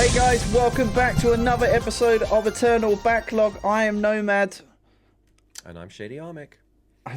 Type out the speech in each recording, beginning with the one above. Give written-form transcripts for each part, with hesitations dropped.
Hey guys, welcome back to another episode of Eternal Backlog. I am Nomad. And I'm Shady Armic.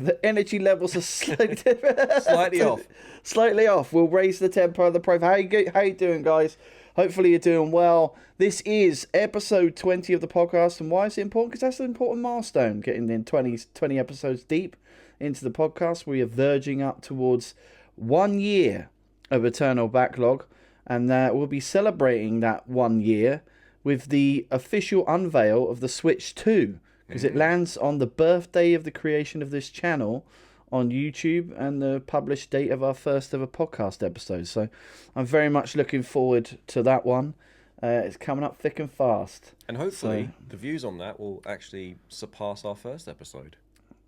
The energy levels are Slightly off. Slightly off. We'll raise the tempo of the profile. How you doing, guys? Hopefully you're doing well. This is episode 20 of the podcast. And why is it important? Because that's an important milestone, getting in 20 episodes deep into the podcast. We are verging up towards 1 year of Eternal Backlog. And we'll be celebrating that 1 year with the official unveil of the Switch 2. Because it lands on the birthday of the creation of this channel on YouTube and the published date of our first ever podcast episode. So I'm very much looking forward to that one. It's coming up thick and fast. And hopefully the views on that will actually surpass our first episode.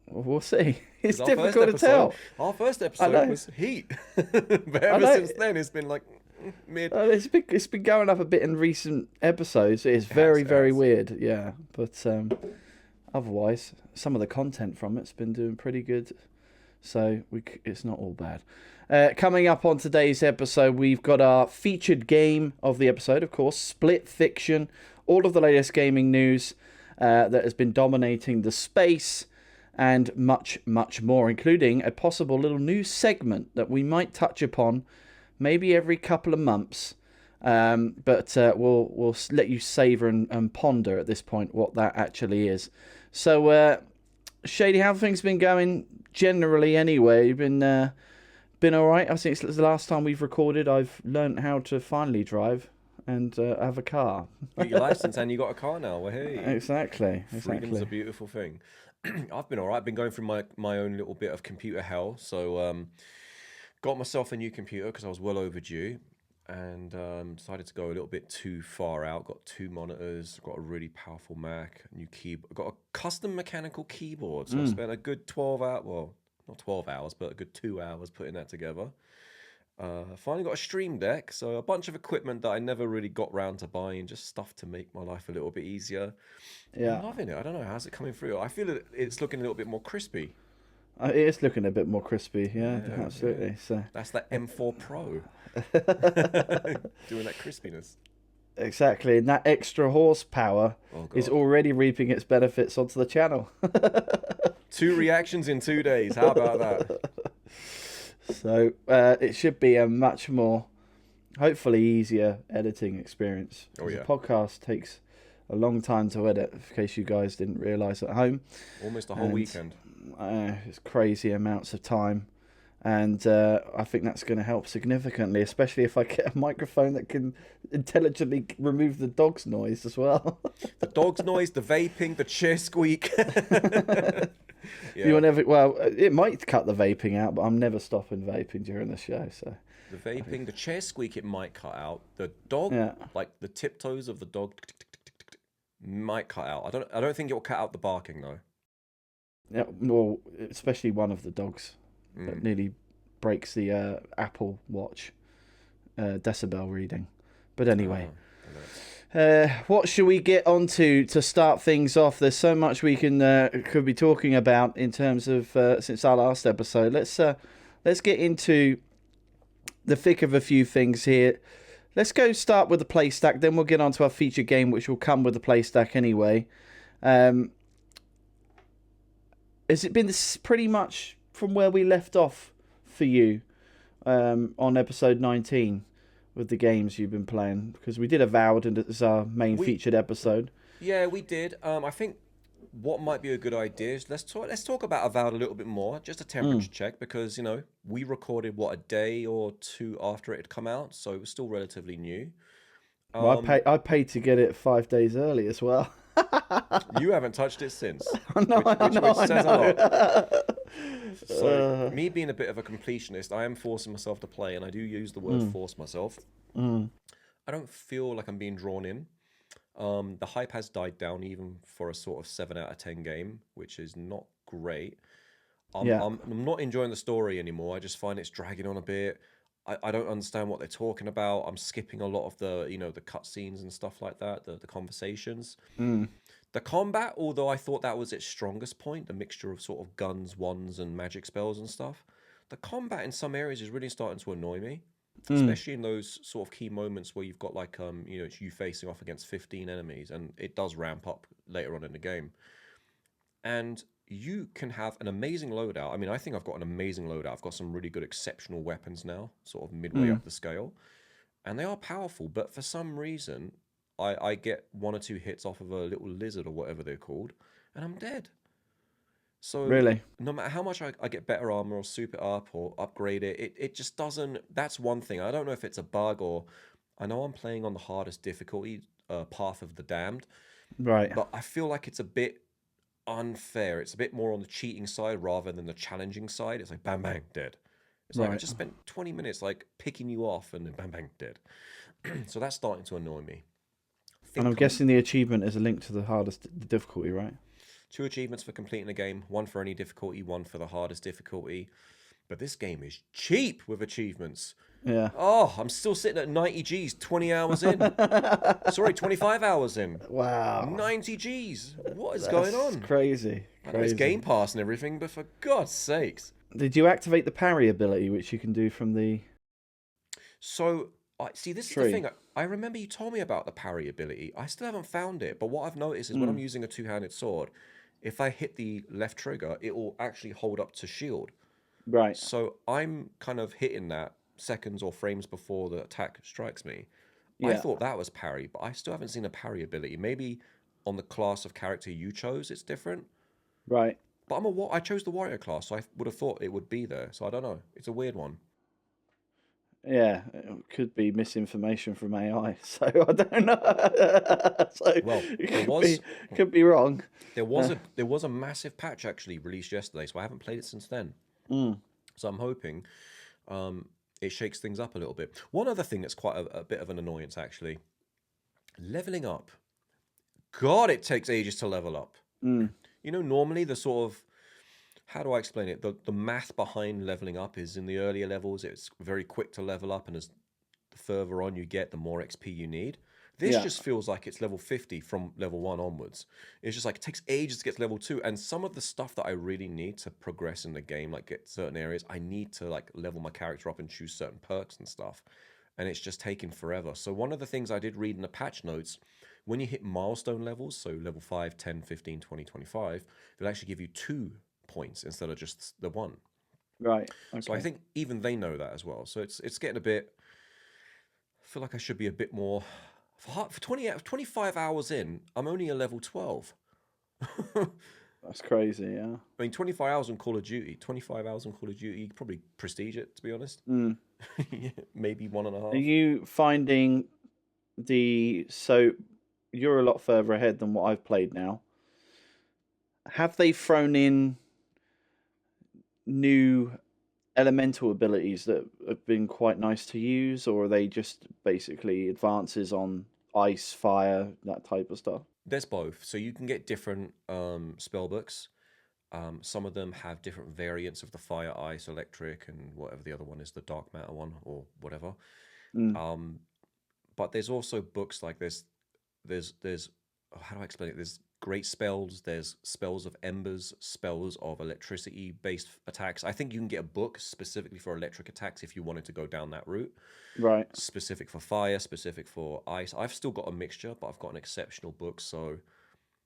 We'll see. It's difficult to tell. Our first episode was heat. But ever since then, it's been like mid. It's been going up a bit in recent episodes. It's very weird. Yeah. But otherwise, some of the content from it's been doing pretty good. So it's not all bad. Coming up on today's episode, we've got our featured game of the episode, of course, Split Fiction. All of the latest gaming news that has been dominating the space. And much more, including a possible little new segment that we might touch upon maybe every couple of months. But we'll let you savour and ponder at this point what that actually is. So, Shady, how have things been going generally anyway? You've been all right? I think it's the last time we've recorded. I've learnt how to finally drive and have a car. You got your license and you got a car now. Well, hey. Exactly. Freedom's a beautiful thing. I've been all right. I've been going through my own little bit of computer hell. So got myself a new computer because I was well overdue, and decided to go a little bit too far out. Got 2 monitors, got a really powerful Mac, new keyboard, got a custom mechanical keyboard. So I spent a good 12 hours, well, not 12 hours, but a good 2 hours putting that together. Finally got a Stream Deck, so a bunch of equipment that I never really got round to buying, just stuff to make my life a little bit easier. Yeah. I'm loving it. I don't know, how's it coming through? I feel it's looking a little bit more crispy. It is looking a bit more crispy, yeah, absolutely. Yeah. So that's that M4 Pro doing that crispiness. Exactly, and that extra horsepower is already reaping its benefits onto the channel. 2 reactions in 2 days. How about that? So it should be a much more, hopefully, easier editing experience. Oh yeah. The podcast takes a long time to edit, in case you guys didn't realise at home. Almost a whole weekend. It's crazy amounts of time. And I think that's going to help significantly, especially if I get a microphone that can intelligently remove the dog's noise as well. The dog's noise, the vaping, the chair squeak. Yeah. You'll never. Well, it might cut the vaping out, but I'm never stopping vaping during the show. So the vaping, the chair squeak, it might cut out. The dog, like the tiptoes of the dog, might cut out. I don't think it will cut out the barking though. Yeah, well, especially one of the dogs that nearly breaks the Apple Watch decibel reading. But anyway. What should we get onto to start things off? There's so much we could be talking about in terms of since our last episode. Let's get into the thick of a few things here. Let's go start with the Playstack, then we'll get on to our feature game, which will come with the Playstack anyway. Has it been pretty much from where we left off for you on episode 19? With the games you've been playing, because we did Avowed and it's our main featured episode. Yeah, we did. I think what might be a good idea is let's talk about Avowed a little bit more, just a temperature check, because we recorded a day or 2 after it had come out, so it was still relatively new. Well, I paid to get it 5 days early as well. You haven't touched it since, which says a lot. So, me being a bit of a completionist, I am forcing myself to play, and I do use the word force myself. I don't feel like I'm being drawn in. The hype has died down, even for a sort of 7 out of 10 game, which is not great. I'm not enjoying the story anymore. I just find it's dragging on a bit. I don't understand what they're talking about. I'm skipping a lot of the the cutscenes and stuff like that, the conversations. The combat, although I thought that was its strongest point, the mixture of sort of guns, wands, and magic spells and stuff, the combat in some areas is really starting to annoy me. especially in those sort of key moments where you've got like it's you facing off against 15 enemies, and it does ramp up later on in the game. And you can have an amazing loadout. I mean, I think I've got an amazing loadout. I've got some really good exceptional weapons now, sort of midway up the scale. And they are powerful, but for some reason, I get one or two hits off of a little lizard or whatever they're called, and I'm dead. So Really? no matter how much I get better armor or super up or upgrade it just doesn't. That's one thing. I don't know if it's a bug or I know I'm playing on the hardest difficulty, Path of the Damned, Right. but I feel like it's a bit unfair. It's a bit more on the cheating side rather than the challenging side. It's like bang bang dead. It's like I just spent 20 minutes like picking you off and then bang bang dead. So that's starting to annoy me. And I'm guessing the achievement is a link to the difficulty, right? 2 achievements for completing the game, 1 for any difficulty, 1 for the hardest difficulty. But this game is cheap with achievements. Yeah. Oh, I'm still sitting at 90 Gs, 20 hours in. Sorry, 25 hours in. Wow. 90 Gs. What is going on? Crazy. I know it's Game Pass and everything, but for God's sakes. Did you activate the parry ability, which you can do from the... So, see, this is the thing. I remember you told me about the parry ability. I still haven't found it, but what I've noticed is when I'm using a two-handed sword, if I hit the left trigger, it will actually hold up to shield. Right. So I'm kind of hitting that seconds or frames before the attack strikes me. Yeah. I thought that was parry, but I still haven't seen a parry ability. Maybe on the class of character you chose, it's different. Right. But I chose the warrior class, so I would have thought it would be there. So I don't know. It's a weird one. Yeah, it could be misinformation from AI, so I don't know. So well, could be wrong. There was a massive patch actually released yesterday, so I haven't played it since then. So I'm hoping it shakes things up a little bit. One other thing that's quite a bit of an annoyance actually, leveling up. God, it takes ages to level up. You know, normally the sort of, how do I explain it? The math behind leveling up is in the earlier levels, it's very quick to level up, and as the further on you get, the more XP you need. This just feels like it's level 50 from level 1 onwards. It's just like it takes ages to get to level 2, and some of the stuff that I really need to progress in the game, like get certain areas, I need to like level my character up and choose certain perks and stuff, and it's just taking forever. So one of the things I did read in the patch notes, when you hit milestone levels, so level 5, 10, 15, 20, 25, it'll actually give you 2 points instead of just the 1. Right. Okay. So I think even they know that as well. So it's getting a bit, I feel like I should be a bit more, for 25 hours in, I'm only a level 12. That's crazy, yeah. I mean, 25 hours on Call of Duty, you could probably prestige it, to be honest. Maybe 1.5. Are you finding so you're a lot further ahead than what I've played now. Have they thrown in new elemental abilities that have been quite nice to use, or are they just basically advances on ice, fire, that type of stuff? There's both. So you can get different spell books. Some of them have different variants of the fire, ice, electric, and whatever the other one is, the dark matter one or whatever. But there's also books like there's how do I explain it? There's great spells, there's spells of embers, spells of electricity based attacks. I think you can get a book specifically for electric attacks if you wanted to go down that route. Right. Specific for fire, specific for ice. I've still got a mixture, but I've got an exceptional book. So,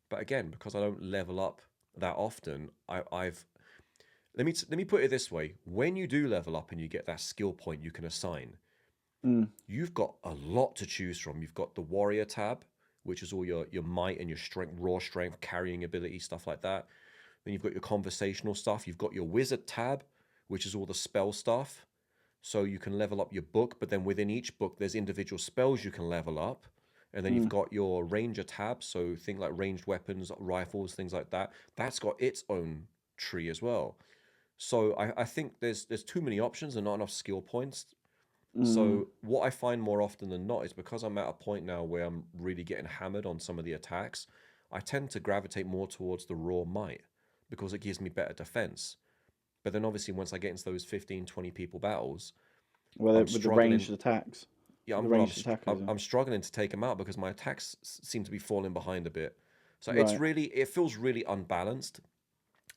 but again, because I don't level up that often, I've let me put it this way: when you do level up and you get that skill point you can assign, you've got a lot to choose from. You've got the warrior tab, which is all your might and your strength, raw strength, carrying ability, stuff like that. Then you've got your conversational stuff. You've got your wizard tab, which is all the spell stuff. So you can level up your book, but then within each book, there's individual spells you can level up. And then you've got your ranger tab, so things like ranged weapons, rifles, things like that. That's got its own tree as well. So I think there's too many options and not enough skill points. So what I find more often than not is because I'm at a point now where I'm really getting hammered on some of the attacks, I tend to gravitate more towards the raw might because it gives me better defense. But then obviously once I get into those 15, 20 people battles, with the ranged attacks. Yeah, I'm struggling to take them out because my attacks seem to be falling behind a bit. So it feels really unbalanced.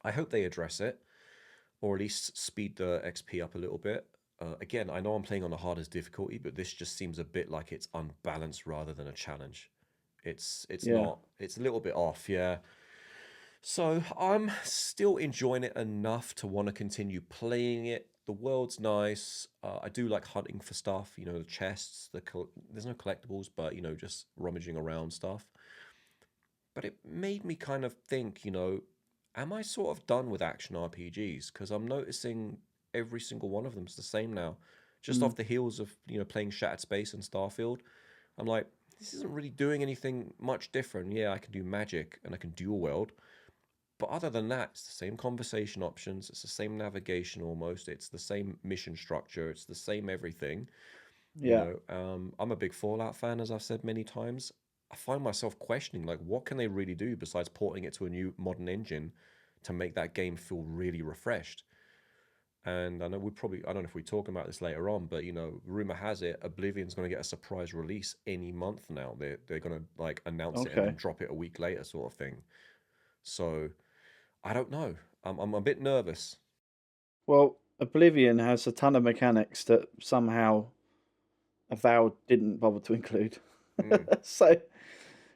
I hope they address it, or at least speed the XP up a little bit. Again, I know I'm playing on the hardest difficulty, but this just seems a bit like it's unbalanced rather than a challenge. It's not. It's a little bit off, yeah. So I'm still enjoying it enough to want to continue playing it. The world's nice. I do like hunting for stuff. You know, the chests. There's no collectibles, but you know, just rummaging around stuff. But it made me kind of think, you know, am I sort of done with action RPGs? Because I'm noticing every single one of them is the same now. Just off the heels of, you know, playing Shattered Space and Starfield, I'm like, this isn't really doing anything much different. Yeah, I can do magic and I can dual wield. But other than that, it's the same conversation options. It's the same navigation almost. It's the same mission structure. It's the same everything. You Yeah. know, I'm a big Fallout fan, as I've said many times. I find myself questioning, like, what can they really do besides porting it to a new modern engine to make that game feel really refreshed? And I know I don't know if we talk about this later on, but you know, rumor has it Oblivion's going to get a surprise release any month now. They're going to like announce it and then drop it a week later, sort of thing. So I don't know. I'm a bit nervous. Well, Oblivion has a ton of mechanics that somehow Avowed didn't bother to include.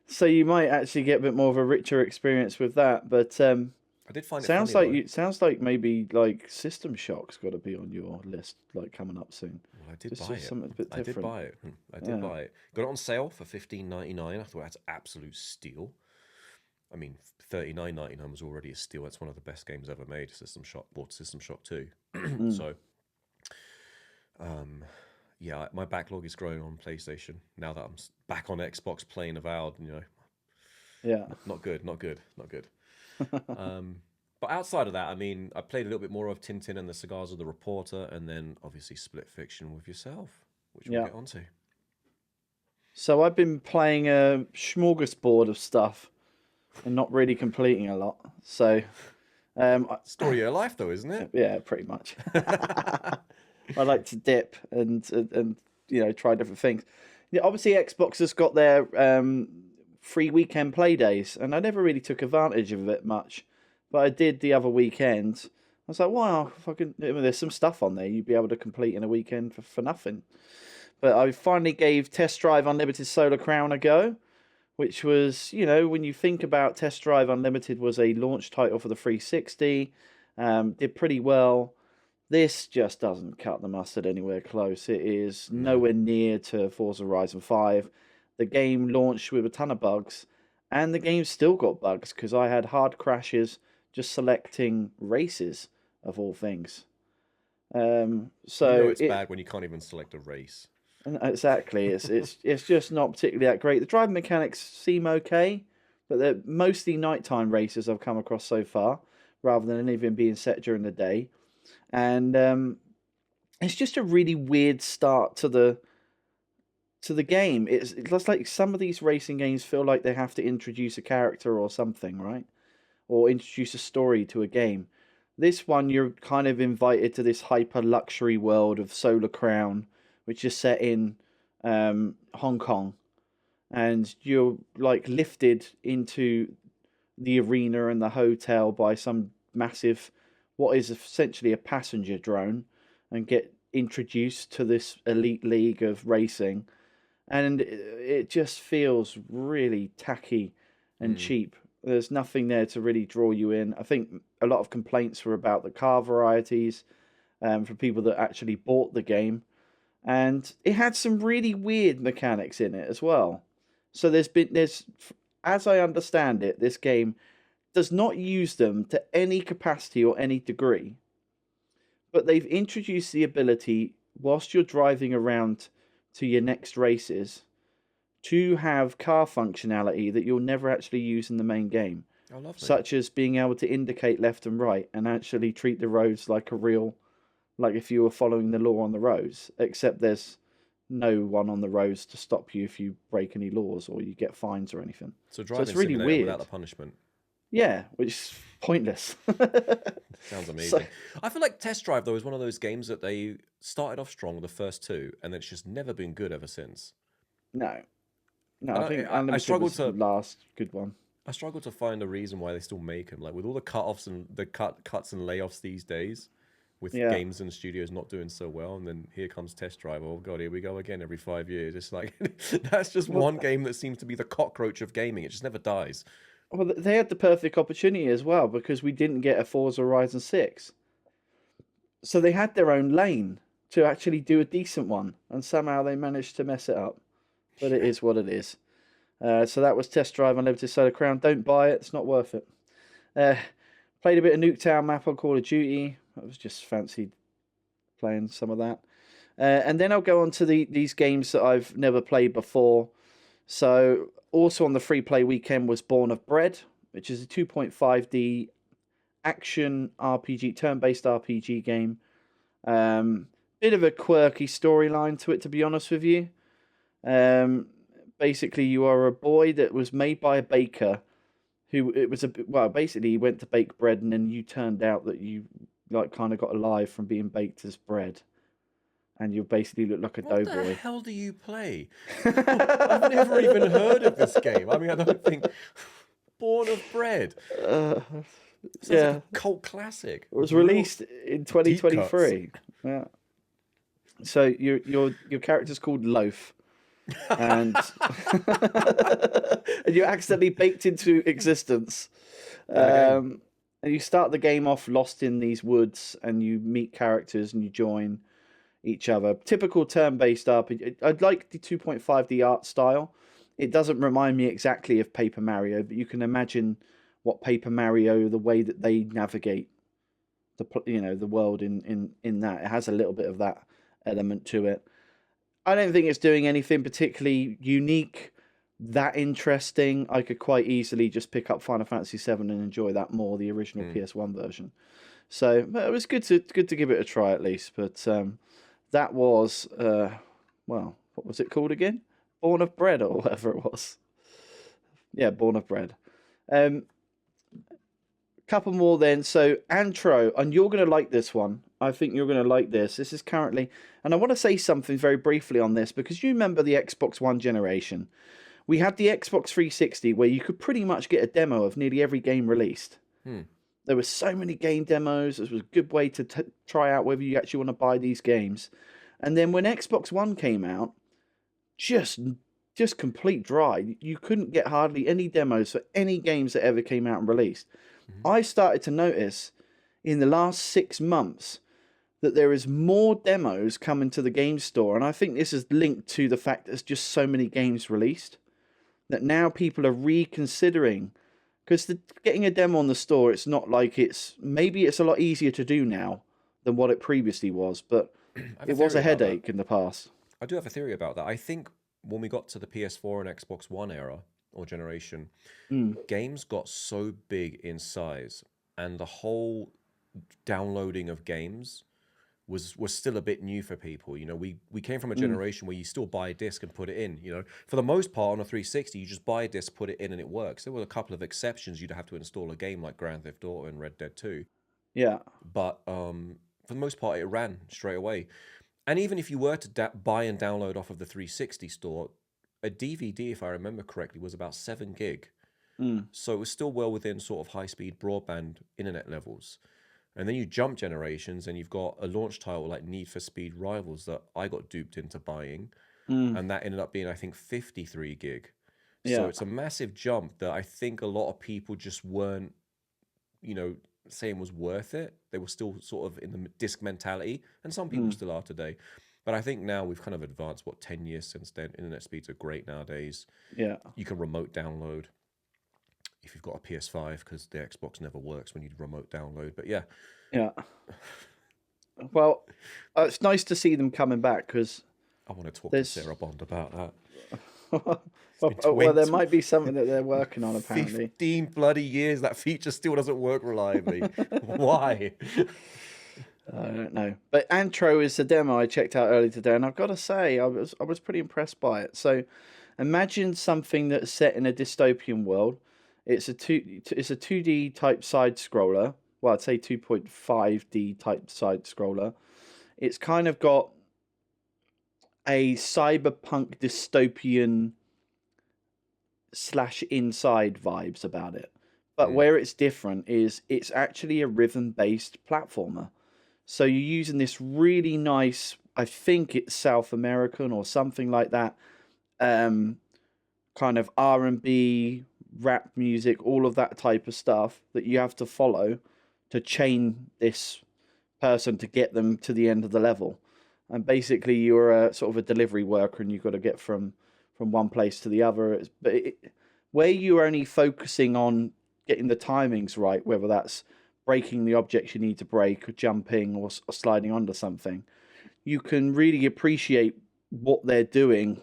So you might actually get a bit more of a richer experience with that. But I did find sounds it funny, like sounds like maybe like System Shock's got to be on your list, like coming up soon. Well, I did Just buy it. something a bit I did different. buy it. I did buy it. Got it on sale for $15.99. I thought that's absolute steal. I mean, $39.99 was already a steal. That's one of the best games ever made. System Shock, bought System Shock 2. So, yeah, my backlog is growing on PlayStation now that I'm back on Xbox playing Avowed. You know, Yeah. not good. But outside of that, I mean, I played a little bit more of Tintin and the Cigars of the Reporter, and then obviously Split Fiction with yourself, which we'll get onto. So I've been playing a smorgasbord of stuff and not really completing a lot. So, Story of your life, though, isn't it? Yeah, pretty much. I like to dip and you know, try different things. Yeah, obviously Xbox has got their free weekend play days, and I never really took advantage of it much, but I did the other weekend. I was like, wow, there's some stuff on there you'd be able to complete in a weekend for nothing. But I finally gave Test Drive Unlimited Solar Crown a go, which was, you know, when you think about Test Drive Unlimited was a launch title for the 360, did pretty well. This just doesn't cut the mustard anywhere close. It is nowhere near to Forza Horizon 5. The game launched with a ton of bugs, and the game still got bugs because I had hard crashes just selecting races, of all things. So you know it's bad when you can't even select a race. Exactly. It's just not particularly that great. The driving mechanics seem okay, but they're mostly nighttime races I've come across so far, rather than any of them being set during the day. And it's just a really weird start to the game. It's like some of these racing games feel like they have to introduce a character or something, right? Or introduce a story to a game. This one, you're kind of invited to this hyper luxury world of Solar Crown, which is set in Hong Kong, and you're like lifted into the arena and the hotel by some massive, what is essentially a passenger drone, and get introduced to this elite league of racing, and it just feels really tacky and cheap. There's nothing there to really draw you in. I think a lot of complaints were about the car varieties for people that actually bought the game. And it had some really weird mechanics in it as well. So as I understand it, this game does not use them to any capacity or any degree. But they've introduced the ability, whilst you're driving around to your next races, to have car functionality that you'll never actually use in the main game. Oh, lovely. Such as being able to indicate left and right and actually treat the roads like if you were following the law on the roads, except there's no one on the roads to stop you if you break any laws or you get fines or anything. So driving it's really simulator weird. Without the punishment. Yeah, which is pointless. Sounds amazing. I feel like Test Drive, though, is one of those games that they started off strong, the first two, and it's just never been good ever since. No, I think Unlimited was the last good one. I struggle to find a reason why they still make them. Like, with all the cut-offs and the cuts and layoffs these days, with games and studios not doing so well, and then here comes Test Drive. Oh god, here we go again every 5 years. It's like that's just one game that seems to be the cockroach of gaming. It just never dies. Well, they had the perfect opportunity as well because we didn't get a Forza Horizon 6. So they had their own lane to actually do a decent one, and somehow they managed to mess it up. But it is what it is. So that was Test Drive Unlimited Solar Crown. Don't buy it; it's not worth it. Played a bit of Nuketown map on Call of Duty. I was just fancied playing some of that. And then I'll go on to these games that I've never played before. So also on the free play weekend was Born of Bread, which is a 2.5D action RPG, turn-based RPG game. Bit of a quirky storyline to it, to be honest with you. Basically, you are a boy that was made by a baker basically he went to bake bread, and then you turned out that you kind of got alive from being baked as bread, and you basically look like a doughboy. What the hell do you play? I've never even heard of this game. I mean, I don't think Born of Bread. Sounds like a cult classic. It was released in 2023. Yeah. So your character's called Loaf. And and you're accidentally baked into existence. And you start the game off lost in these woods, and you meet characters and you join each other. Typical turn-based RPG. I'd like the 2.5D art style. It doesn't remind me exactly of Paper Mario, but you can imagine what Paper Mario, the way that they navigate the world in that. It has a little bit of that element to it. I don't think it's doing anything particularly unique, that interesting. I could quite easily just pick up Final Fantasy VII and enjoy that more, the original PS1 version. So it was good to give it a try at least. But that was what was it called again? Born of Bread or whatever it was. Yeah, Born of Bread. Couple more then. So Antro, and you're going to like this one. I think you're going to like this. This is currently, and I want to say something very briefly on this because you remember the Xbox One generation. We had the Xbox 360 where you could pretty much get a demo of nearly every game released. There were so many game demos. It was a good way to try out whether you actually want to buy these games. And then when Xbox One came out, just complete dry. You couldn't get hardly any demos for any games that ever came out and released. I started to notice in the last 6 months that there is more demos coming to the game store, and I think this is linked to the fact that there's just so many games released that now people are reconsidering, because getting a demo on the store, it's not like maybe it's a lot easier to do now than what it previously was, but it was a headache in the past. I do have a theory about that. I think when we got to the PS4 and Xbox One era or generation, games got so big in size, and the whole downloading of games was still a bit new for people. You know, we came from a generation where you still buy a disc and put it in. You know, for the most part on a 360, you just buy a disc, put it in, and it works. There were a couple of exceptions. You'd have to install a game like Grand Theft Auto and Red Dead 2. Yeah. But for the most part, it ran straight away. And even if you were to buy and download off of the 360 store, a DVD, if I remember correctly, was about 7 gig. So it was still well within sort of high-speed broadband internet levels. And then you jump generations and you've got a launch title like Need for Speed Rivals that I got duped into buying. And that ended up being, I think, 53 gig. Yeah. So it's a massive jump that I think a lot of people just weren't, saying was worth it. They were still sort of in the disc mentality, and some people still are today. But I think now we've kind of advanced, 10 years since then. Internet speeds are great nowadays. Yeah. You can remote download if you've got a PS5, because the Xbox never works when you remote download. But yeah. Yeah. Well, it's nice to see them coming back, because I want to talk to Sarah Bond about that. Well, there might be something that they're working on, apparently. 15 bloody years, that feature still doesn't work reliably. Why? I don't know. But Antro is a demo I checked out earlier today, and I've got to say, I was pretty impressed by it. So imagine something that's set in a dystopian world. It's a 2D type side scroller. Well, I'd say 2.5D type side scroller. It's kind of got a cyberpunk dystopian / inside vibes about it. But where it's different is it's actually a rhythm-based platformer. So you're using this really nice, I think it's South American or something like that, kind of R&B, rap music, all of that type of stuff that you have to follow to chain this person to get them to the end of the level. And basically you're a sort of a delivery worker and you've got to get from one place to the other. Where you're only focusing on getting the timings right, whether that's breaking the objects you need to break or jumping or sliding onto something, you can really appreciate what they're doing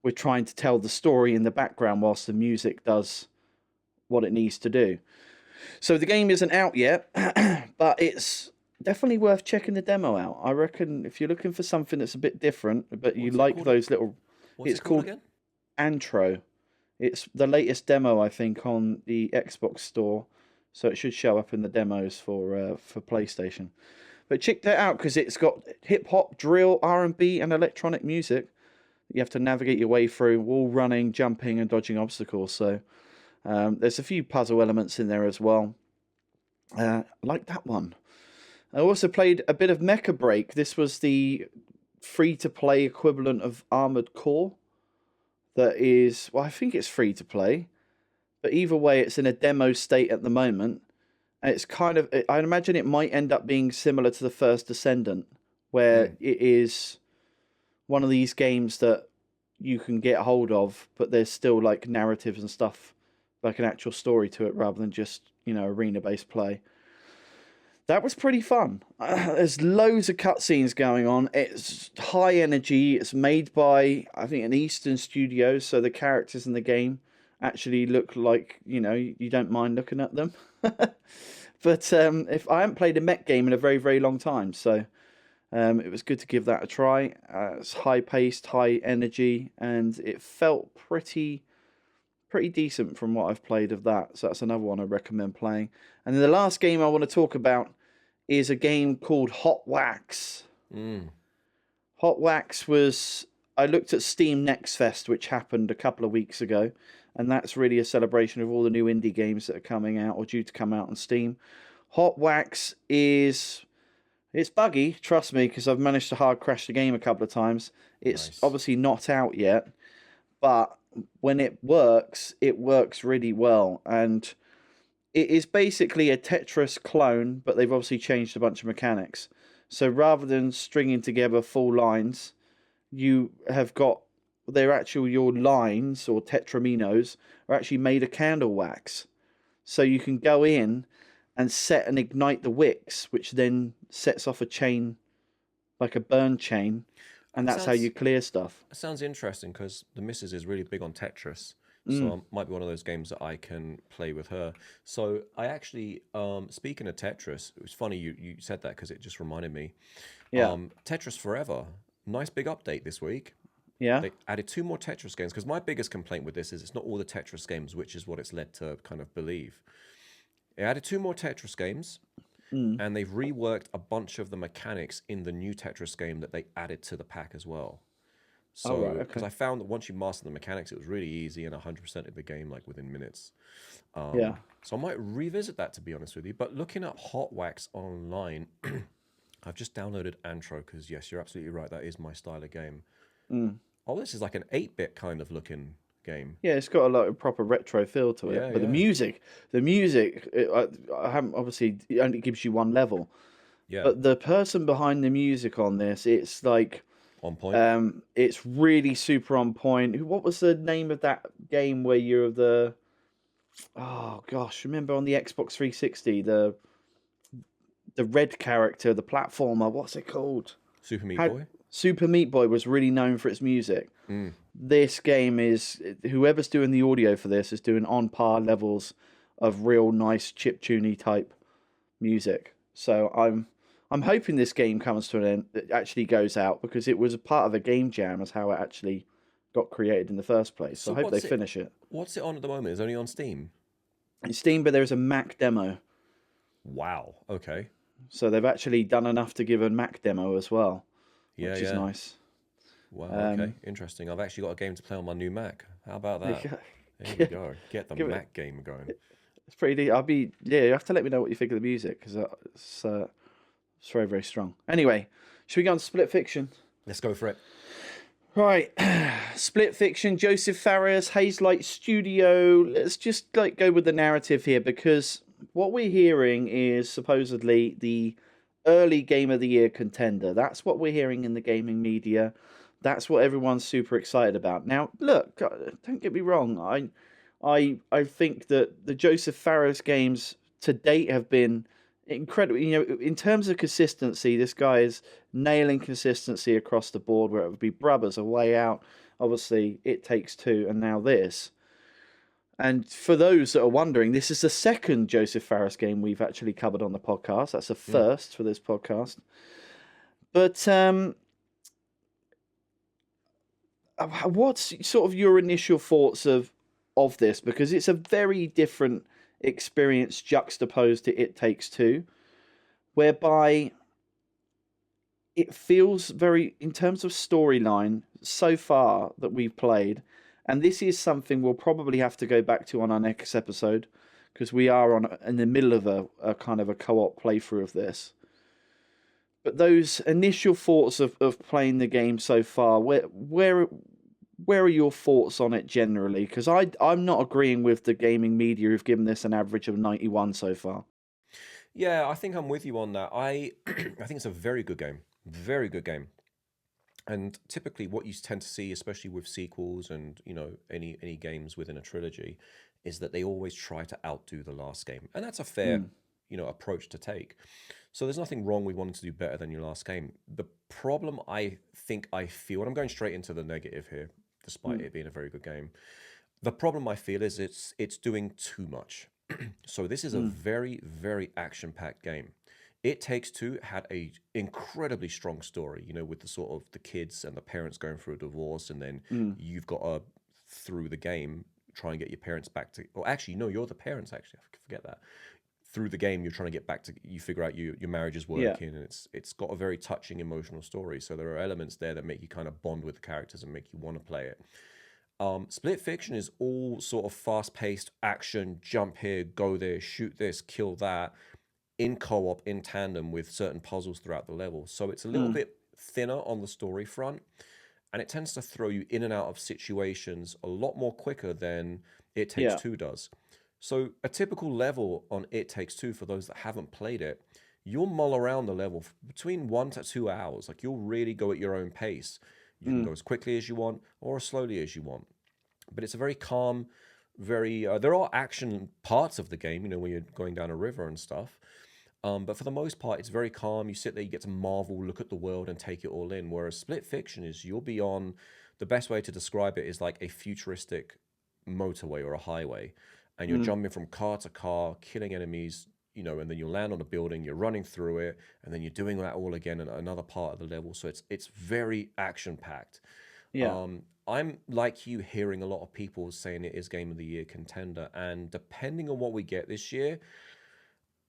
with trying to tell the story in the background whilst the music does what it needs to do. So the game isn't out yet, but it's definitely worth checking the demo out. I reckon if you're looking for something that's a bit different, but you like those little... What's it called again? Antro. It's the latest demo, I think, on the Xbox store, so it should show up in the demos for PlayStation. But check that out because it's got hip hop, drill, R&B, and electronic music. You have to navigate your way through, wall running, jumping, and dodging obstacles. So there's a few puzzle elements in there as well. I like that one. I also played a bit of Mecha Break. This was the free-to-play equivalent of Armored Core. That is, well, I think it's free to play, but either way, it's in a demo state at the moment. And it's kind of, I imagine it might end up being similar to the first Descendant, where it is one of these games that you can get hold of, but there's still like narratives and stuff, like an actual story to it rather than just, arena-based play. That was pretty fun. There's loads of cutscenes going on. It's high energy. It's made by, I think, an Eastern studio, so the characters in the game actually look like, you don't mind looking at them. But if I haven't played a mech game in a very, very long time, so it was good to give that a try. It's high-paced, high energy, and it felt pretty decent from what I've played of that. So that's another one I recommend playing. And then the last game I want to talk about is a game called Hot Wax. Hot Wax was... I looked at Steam Next Fest, which happened a couple of weeks ago, and that's really a celebration of all the new indie games that are coming out or due to come out on Steam. Hot Wax is... It's buggy, trust me, because I've managed to hard crash the game a couple of times. It's obviously not out yet, but when it works really well. And it is basically a Tetris clone, but they've obviously changed a bunch of mechanics. So rather than stringing together full lines, you have got your lines or tetraminos are actually made of candle wax. So you can go in and set and ignite the wicks, which then sets off a chain, like a burn chain, and that's how you clear stuff. It sounds interesting because the missus is really big on Tetris. So it might be one of those games that I can play with her. So I actually, speaking of Tetris, it was funny you said that because it just reminded me. Yeah. Tetris Forever, nice big update this week. Yeah. They added 2 more Tetris games because my biggest complaint with this is it's not all the Tetris games, which is what it's led to kind of believe. It added 2 more Tetris games, and they've reworked a bunch of the mechanics in the new Tetris game that they added to the pack as well. So, because I found that once you master the mechanics, it was really easy and 100% of the game like within minutes. So I might revisit that, to be honest with you. But looking at Hot Wax online, I've just downloaded Antro because, yes, you're absolutely right. That is my style of game. Oh, this is like an 8-bit kind of looking game. Yeah, it's got a lot of proper retro feel to it. But the music, I haven't, obviously, it only gives you one level. Yeah. But the person behind the music on this, it's like... On point. It's really super on point. What was the name of that game where you're the... Oh, gosh, remember on the Xbox 360, the red character, the platformer, what's it called? Super Meat Boy? Super Meat Boy was really known for its music. This game is... Whoever's doing the audio for this is doing on par levels of real nice chiptune type music. So I'm hoping this game comes to an end, it actually goes out, because it was a part of a game jam as how it actually got created in the first place. So I hope they finish it. What's it on at the moment? It's only on Steam? It's Steam, but there's a Mac demo. Wow, okay. So they've actually done enough to give a Mac demo as well, which is nice. Wow, okay, interesting. I've actually got a game to play on my new Mac. How about that? There you go. Get the Mac game going. It's pretty... you have to let me know what you think of the music, because it's... It's very, very strong. Anyway, should we go on to Split Fiction? Let's go for it. Right, Split Fiction, Joseph Fares, Hazelight Studio. Let's just go with the narrative here, because what we're hearing is supposedly the early Game of the Year contender. That's what we're hearing in the gaming media. That's what everyone's super excited about. Now, look, don't get me wrong. I think that the Joseph Fares games to date have been incredible. In terms of consistency, this guy is nailing consistency across the board, where it would be Brothers, A Way Out, obviously It Takes Two, and now this. And for those that are wondering, this is the second Joseph Fares game we've actually covered on the podcast. That's a first for this podcast. But what's sort of your initial thoughts of this? Because it's a very different experience juxtaposed to It Takes Two, whereby it feels very, in terms of storyline so far that we've played, and this is something we'll probably have to go back to on our next episode, because we are in the middle of a kind of a co-op playthrough of this. But those initial thoughts of playing the game so far, where are your thoughts on it generally? Because I'm not agreeing with the gaming media who've given this an average of 91 so far. Yeah, I think I'm with you on that. I think it's a very good game. Very good game. And typically what you tend to see, especially with sequels and, any games within a trilogy, is that they always try to outdo the last game. And that's a fair, approach to take. So there's nothing wrong with wanting to do better than your last game. The problem I feel, and I'm going straight into the negative here, despite it being a very good game. The problem I feel is it's doing too much. So this is a very, very action-packed game. It Takes Two had a incredibly strong story, with the sort of the kids and the parents going through a divorce, and then you've got to, through the game, try and get your parents back to, or actually, no, you're the parents, actually, I forget that. Through the game, you're trying to get back to, you figure out your marriage is working, and it's got a very touching emotional story. So there are elements there that make you kind of bond with the characters and make you want to play it. Split Fiction is all sort of fast-paced action, jump here, go there, shoot this, kill that, in co-op, in tandem with certain puzzles throughout the level. So it's a little bit thinner on the story front, and it tends to throw you in and out of situations a lot more quicker than It Takes Two does. So a typical level on It Takes Two, for those that haven't played it, you'll mull around the level for between 1 to 2 hours. Like, you'll really go at your own pace. You can go as quickly as you want or as slowly as you want. But it's a very calm, very... there are action parts of the game, when you're going down a river and stuff. But for the most part, it's very calm. You sit there, you get to marvel, look at the world, and take it all in. Whereas Split Fiction is, you'll be on... The best way to describe it is like a futuristic motorway or a highway. And you're jumping from car to car, killing enemies, and then you'll land on a building, you're running through it, and then you're doing that all again in another part of the level. So it's very action-packed. Yeah. I'm, like you, hearing a lot of people saying it is Game of the Year contender. And depending on what we get this year,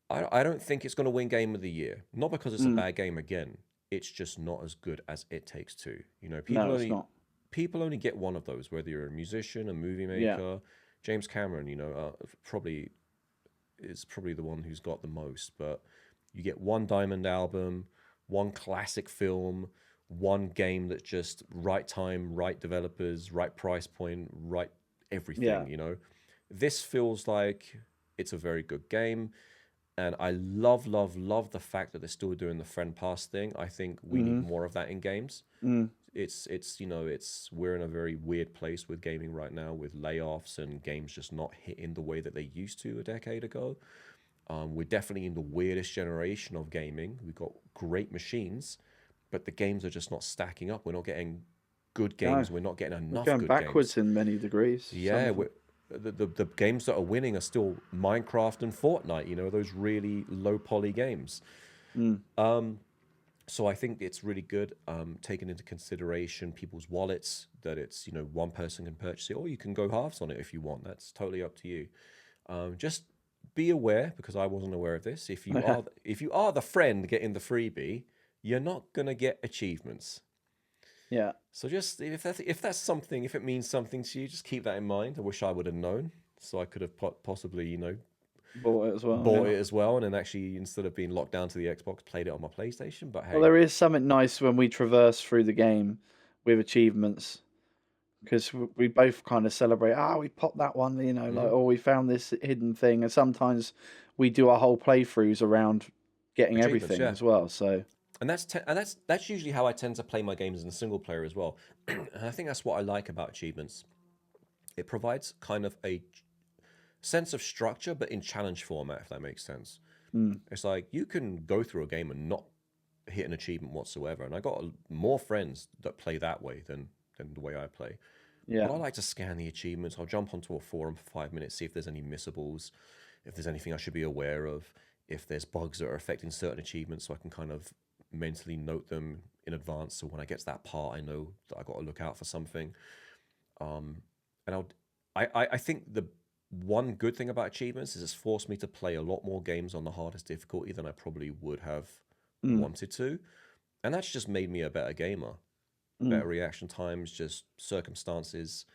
I don't think it's going to win Game of the Year. Not because it's a bad game again. It's just not as good as It Takes Two. People only get one of those, whether you're a musician, a movie maker... James Cameron, probably is the one who's got the most, but you get one Diamond album, one classic film, one game that's just right time, right developers, right price point, right everything, This feels like it's a very good game, and I love the fact that they're still doing the friend pass thing. I think we need more of that in games. We're in a very weird place with gaming right now, with layoffs and games just not hitting the way that they used to a decade ago. We're definitely in the weirdest generation of gaming. We've got great machines, but the games are just not stacking up. We're not getting good games. We're not getting enough good games. We're going backwards in many degrees. Yeah, the games that are winning are still Minecraft and Fortnite, those really low poly games. So I think it's really good, taking into consideration people's wallets, that it's, one person can purchase it, or you can go halves on it if you want. That's totally up to you. Just be aware, because I wasn't aware of this. If you are the friend getting the freebie, you're not going to get achievements. Yeah. So just, if it means something to you, just keep that in mind. I wish I would have known, so I could have possibly, bought it as well. Bought it as well, and then actually, instead of being locked down to the Xbox, played it on my PlayStation. But hey, well, there is something nice when we traverse through the game with achievements, because we both kind of celebrate. We popped that one, like, or we found this hidden thing, and sometimes we do our whole playthroughs around getting everything as well. So, and that's usually how I tend to play my games in single player as well. And I think that's what I like about achievements. It provides kind of a sense of structure, but in challenge format, if that makes sense. It's like you can go through a game and not hit an achievement whatsoever. And I got more friends that play that way than the way I play. yeah. But I like to scan the achievements. I'll jump onto a forum for 5 minutes, see if there's any missables, if there's anything I should be aware of, if there's bugs that are affecting certain achievements, so I can kind of mentally note them in advance. So when I get to that part, I know that I got to look out for something. And I think the one good thing about achievements is it's forced me to play a lot more games on the hardest difficulty than I probably would have wanted to. And that's just made me a better gamer. Better reaction times, just circumstances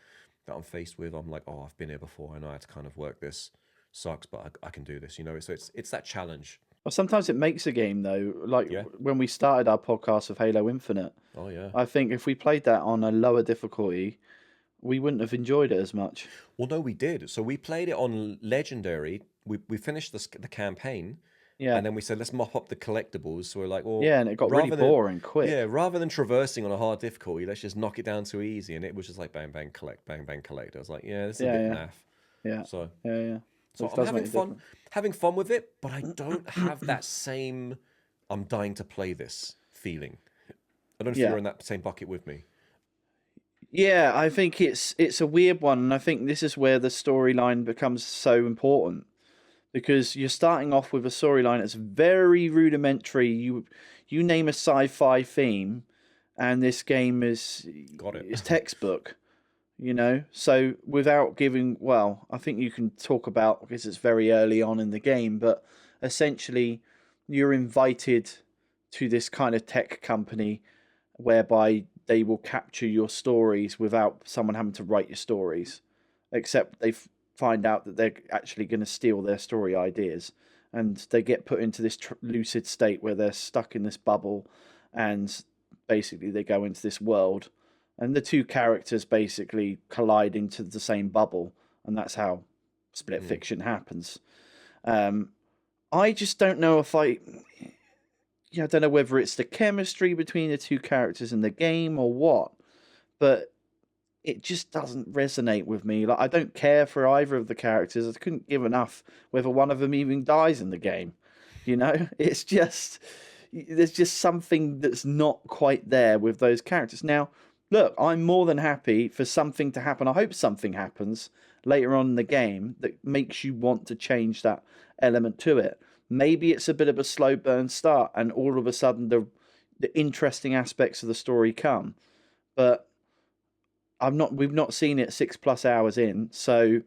that I'm faced with. I'm like, I've been here before. I know how to kind of work this. Sucks, but I can do this, So it's that challenge. Well, sometimes it makes a game though. Like when we started our podcast of Halo Infinite. Oh yeah. I think if we played that on a lower difficulty, we wouldn't have enjoyed it as much. Well, no, we did. So we played it on Legendary. We finished the campaign. Yeah. And then we said, let's mop up the collectibles. So we're like, well... Yeah, and it got really boring quick. Yeah, rather than traversing on a hard difficulty, let's just knock it down to easy. And it was just like, bang, bang, collect, bang, bang, collect. I was like, this is a bit naff. Yeah. So, yeah. So I'm having fun with it, but I don't have that same, I'm dying to play this feeling. I don't know if you're in that same bucket with me. Yeah, I think it's a weird one. And I think this is where the storyline becomes so important. Because you're starting off with a storyline that's very rudimentary. You name a sci-fi theme, and this game is textbook. So without giving, I think you can talk about, because it's very early on in the game, but essentially you're invited to this kind of tech company whereby they will capture your stories without someone having to write your stories, except they find out that they're actually going to steal their story ideas, and they get put into this lucid state where they're stuck in this bubble, and basically they go into this world, and the two characters basically collide into the same bubble, and that's how split fiction happens. I just don't know if I don't know whether it's the chemistry between the two characters in the game or what, but it just doesn't resonate with me. Like, I don't care for either of the characters. I couldn't give enough whether one of them even dies in the game. It's just, there's just something that's not quite there with those characters. Now, look, I'm more than happy for something to happen. I hope something happens later on in the game that makes you want to change that element to it. Maybe it's a bit of a slow burn start, and all of a sudden the interesting aspects of the story come. But we've not seen it 6+ hours in, so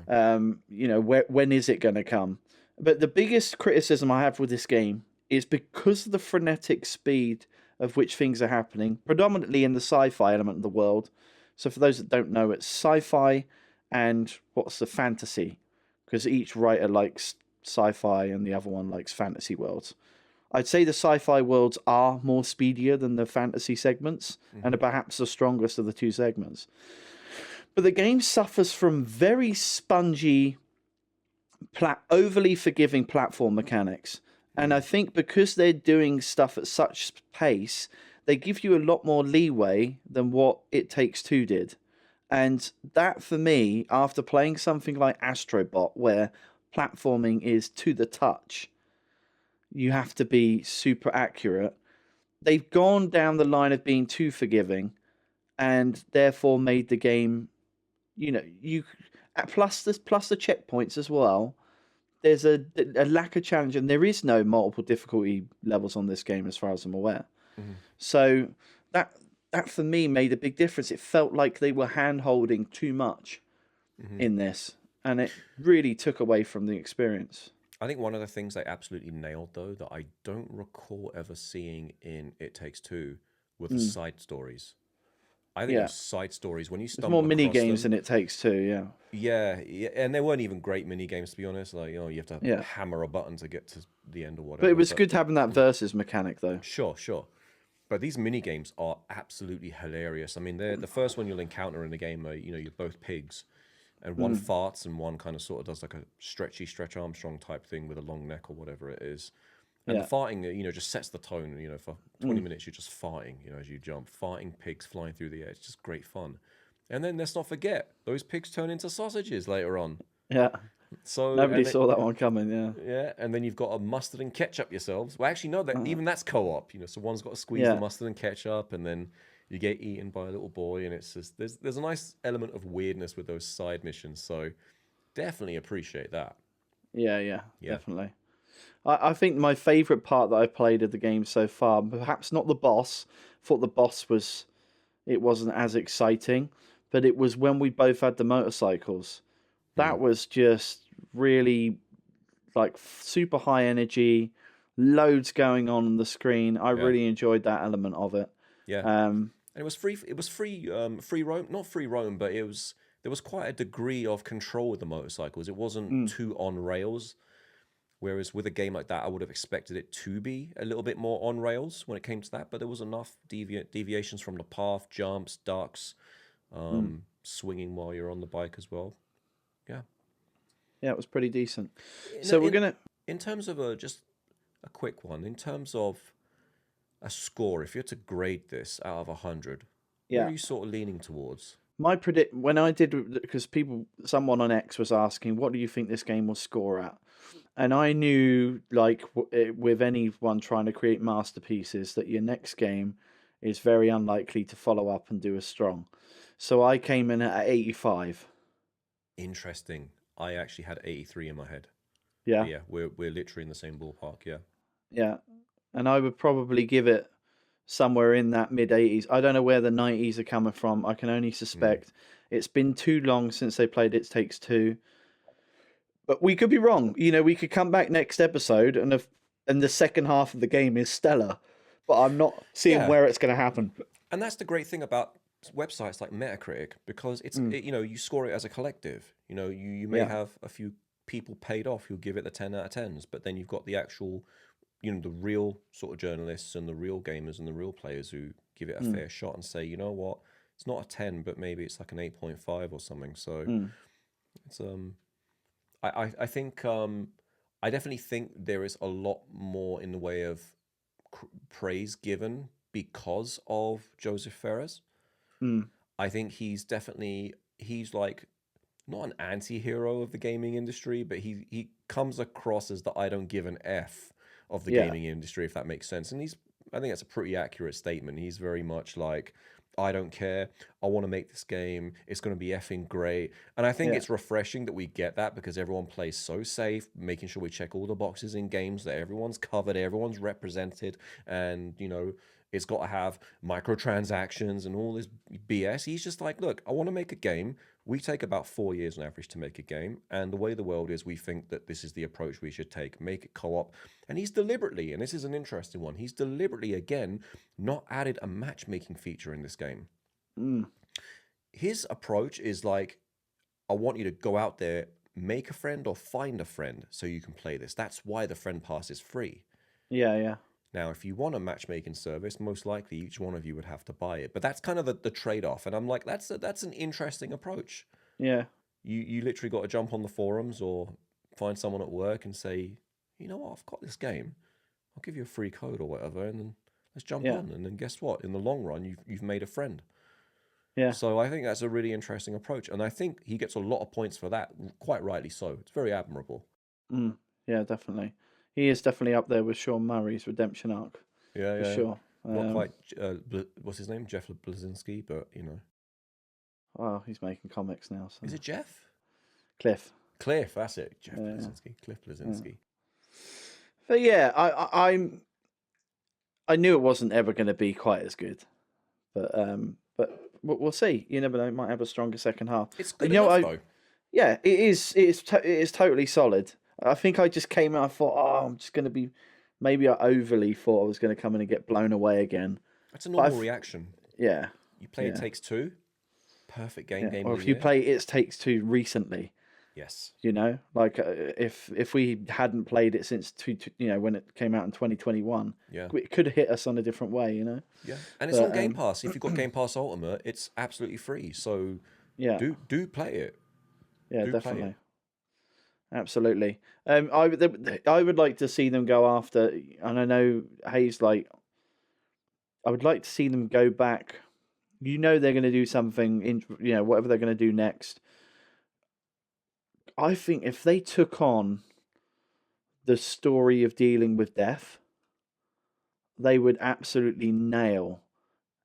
when is it going to come? But the biggest criticism I have with this game is because of the frenetic speed of which things are happening, predominantly in the sci-fi element of the world. So for those that don't know, it's sci-fi and what's the fantasy, because each writer likes sci-fi and the other one likes fantasy worlds. I'd say the sci-fi worlds are more speedier than the fantasy segments, and are perhaps the strongest of the two segments. But the game suffers from very spongy, overly forgiving platform mechanics. And I think because they're doing stuff at such pace, they give you a lot more leeway than what It Takes Two did. And that, for me, after playing something like Astrobot, where platforming is to the touch, you have to be super accurate. They've gone down the line of being too forgiving, and therefore made the game, plus the checkpoints as well. There's a lack of challenge, and there is no multiple difficulty levels on this game, as far as I'm aware. So that for me made a big difference. It felt like they were hand-holding too much in this, and it really took away from the experience. I think one of the things they absolutely nailed, though, that I don't recall ever seeing in It Takes Two were the side stories. I think those side stories, when you There's stumble more mini across games them, than It Takes Two. yeah, and they weren't even great mini games, to be honest. Like, you have to Yeah. hammer a button to get to the end or But whatever. it was good having that versus mechanic, though. Sure. But these mini games are absolutely hilarious. I mean, they're the first one you'll encounter in the game are, you're both pigs, and one farts and one kind of sort of does like a Stretch Armstrong type thing with a long neck or whatever it is. And the farting, just sets the tone. For 20 minutes you're just farting, as you jump, farting pigs flying through the air. It's just great fun. And then let's not forget, those pigs turn into sausages later on. Yeah. So Nobody saw that one coming. Yeah. Yeah, and then you've got a mustard and ketchup yourselves. Well, actually, no, even that's co-op. So one's got to squeeze the mustard and ketchup, and then you get eaten by a little boy, and it's just there's a nice element of weirdness with those side missions. So definitely appreciate that. Yeah, definitely. I think my favourite part that I've played of the game so far, perhaps not the boss. I thought the boss wasn't as exciting, but it was when we both had the motorcycles. That was just really like super high energy, loads going on the screen. I really enjoyed that element of it. Yeah, and it was free. It was free roam, not free roam, but there was quite a degree of control with the motorcycles. It wasn't too on rails. Whereas with a game like that, I would have expected it to be a little bit more on rails when it came to that. But there was enough deviations from the path, jumps, ducks, swinging while you're on the bike as well. Yeah, it was pretty decent. In terms of just a quick one, in terms of a score, if you're to grade this out of 100, what are you sort of leaning towards? When I did, because someone on X was asking, what do you think this game will score at? And I knew, like with anyone trying to create masterpieces, that your next game is very unlikely to follow up and do as strong. So I came in at 85. Interesting. I actually had 83 in my head. Yeah. But yeah, we're literally in the same ballpark. Yeah. Yeah, and I would probably give it somewhere in that mid 80s. I don't know where the 90s are coming from. I can only suspect. It's been too long since they played It Takes Two. But we could be wrong. We could come back next episode and the second half of the game is stellar. But I'm not seeing where it's going to happen. And that's the great thing about websites like Metacritic, because it's you score it as a collective. You may have a few people paid off who'll give it the 10 out of 10s, but then you've got the actual, the real sort of journalists and the real gamers and the real players who give it a fair shot and say, you know what, it's not a 10, but maybe it's like an 8.5 or something. So it's I think I definitely think there is a lot more in the way of praise given because of Joseph Ferris. I think he's like not an anti-hero of the gaming industry, but he comes across as the I don't give an F of the gaming industry, if that makes sense. And I think that's a pretty accurate statement. He's very much like, I don't care. I want to make this game. It's going to be effing great. And I think it's refreshing that we get that, because everyone plays so safe, making sure we check all the boxes in games, that everyone's covered, everyone's represented, and, it's got to have microtransactions and all this BS. He's just like, look, I want to make a game. We take about 4 years on average to make a game. And the way the world is, we think that this is the approach we should take. Make it co-op. And he's deliberately, and this is an interesting one, he's deliberately, again, not added a matchmaking feature in this game. His approach is like, I want you to go out there, make a friend or find a friend so you can play this. That's why the friend pass is free. Yeah. Now, if you want a matchmaking service, most likely each one of you would have to buy it. But that's kind of the trade-off. And I'm like, that's an interesting approach. Yeah. You literally got to jump on the forums or find someone at work and say, you know what, I've got this game. I'll give you a free code or whatever, and then let's jump on. And then guess what? In the long run, you've made a friend. Yeah. So I think that's a really interesting approach. And I think he gets a lot of points for that, quite rightly so. It's very admirable. Yeah, definitely. He is definitely up there with Sean Murray's redemption arc. Yeah, for sure. Not quite, what's his name? Jeff Blazinski, but, Well, he's making comics now. So. Is it Jeff? Cliff, that's it. Jeff Blazinski. Cliff Blazinski. But yeah, I knew it wasn't ever going to be quite as good. But we'll see. You never know. It might have a stronger second half. It's good enough, though. Yeah, it is. It is totally solid. I think I just came out and thought, I'm just going to be... Maybe I overly thought I was going to come in and get blown away again. That's a normal reaction. Yeah. You play It Takes Two, perfect game. Game Or of if the you year. play It Takes Two recently, Yes. you know, like if we hadn't played it since when it came out in 2021, Yeah. it could have hit us on a different way, you know. Yeah, and it's on Game Pass. If you've got Game Pass Ultimate, it's absolutely free. So Yeah, do play it. yeah, Do play definitely. it. Absolutely. I would like to see them go after, and I know Hayes like. I would like to see them go back. You know they're going to do something in, whatever they're going to do next. I think if they took on the story of dealing with death, they would absolutely nail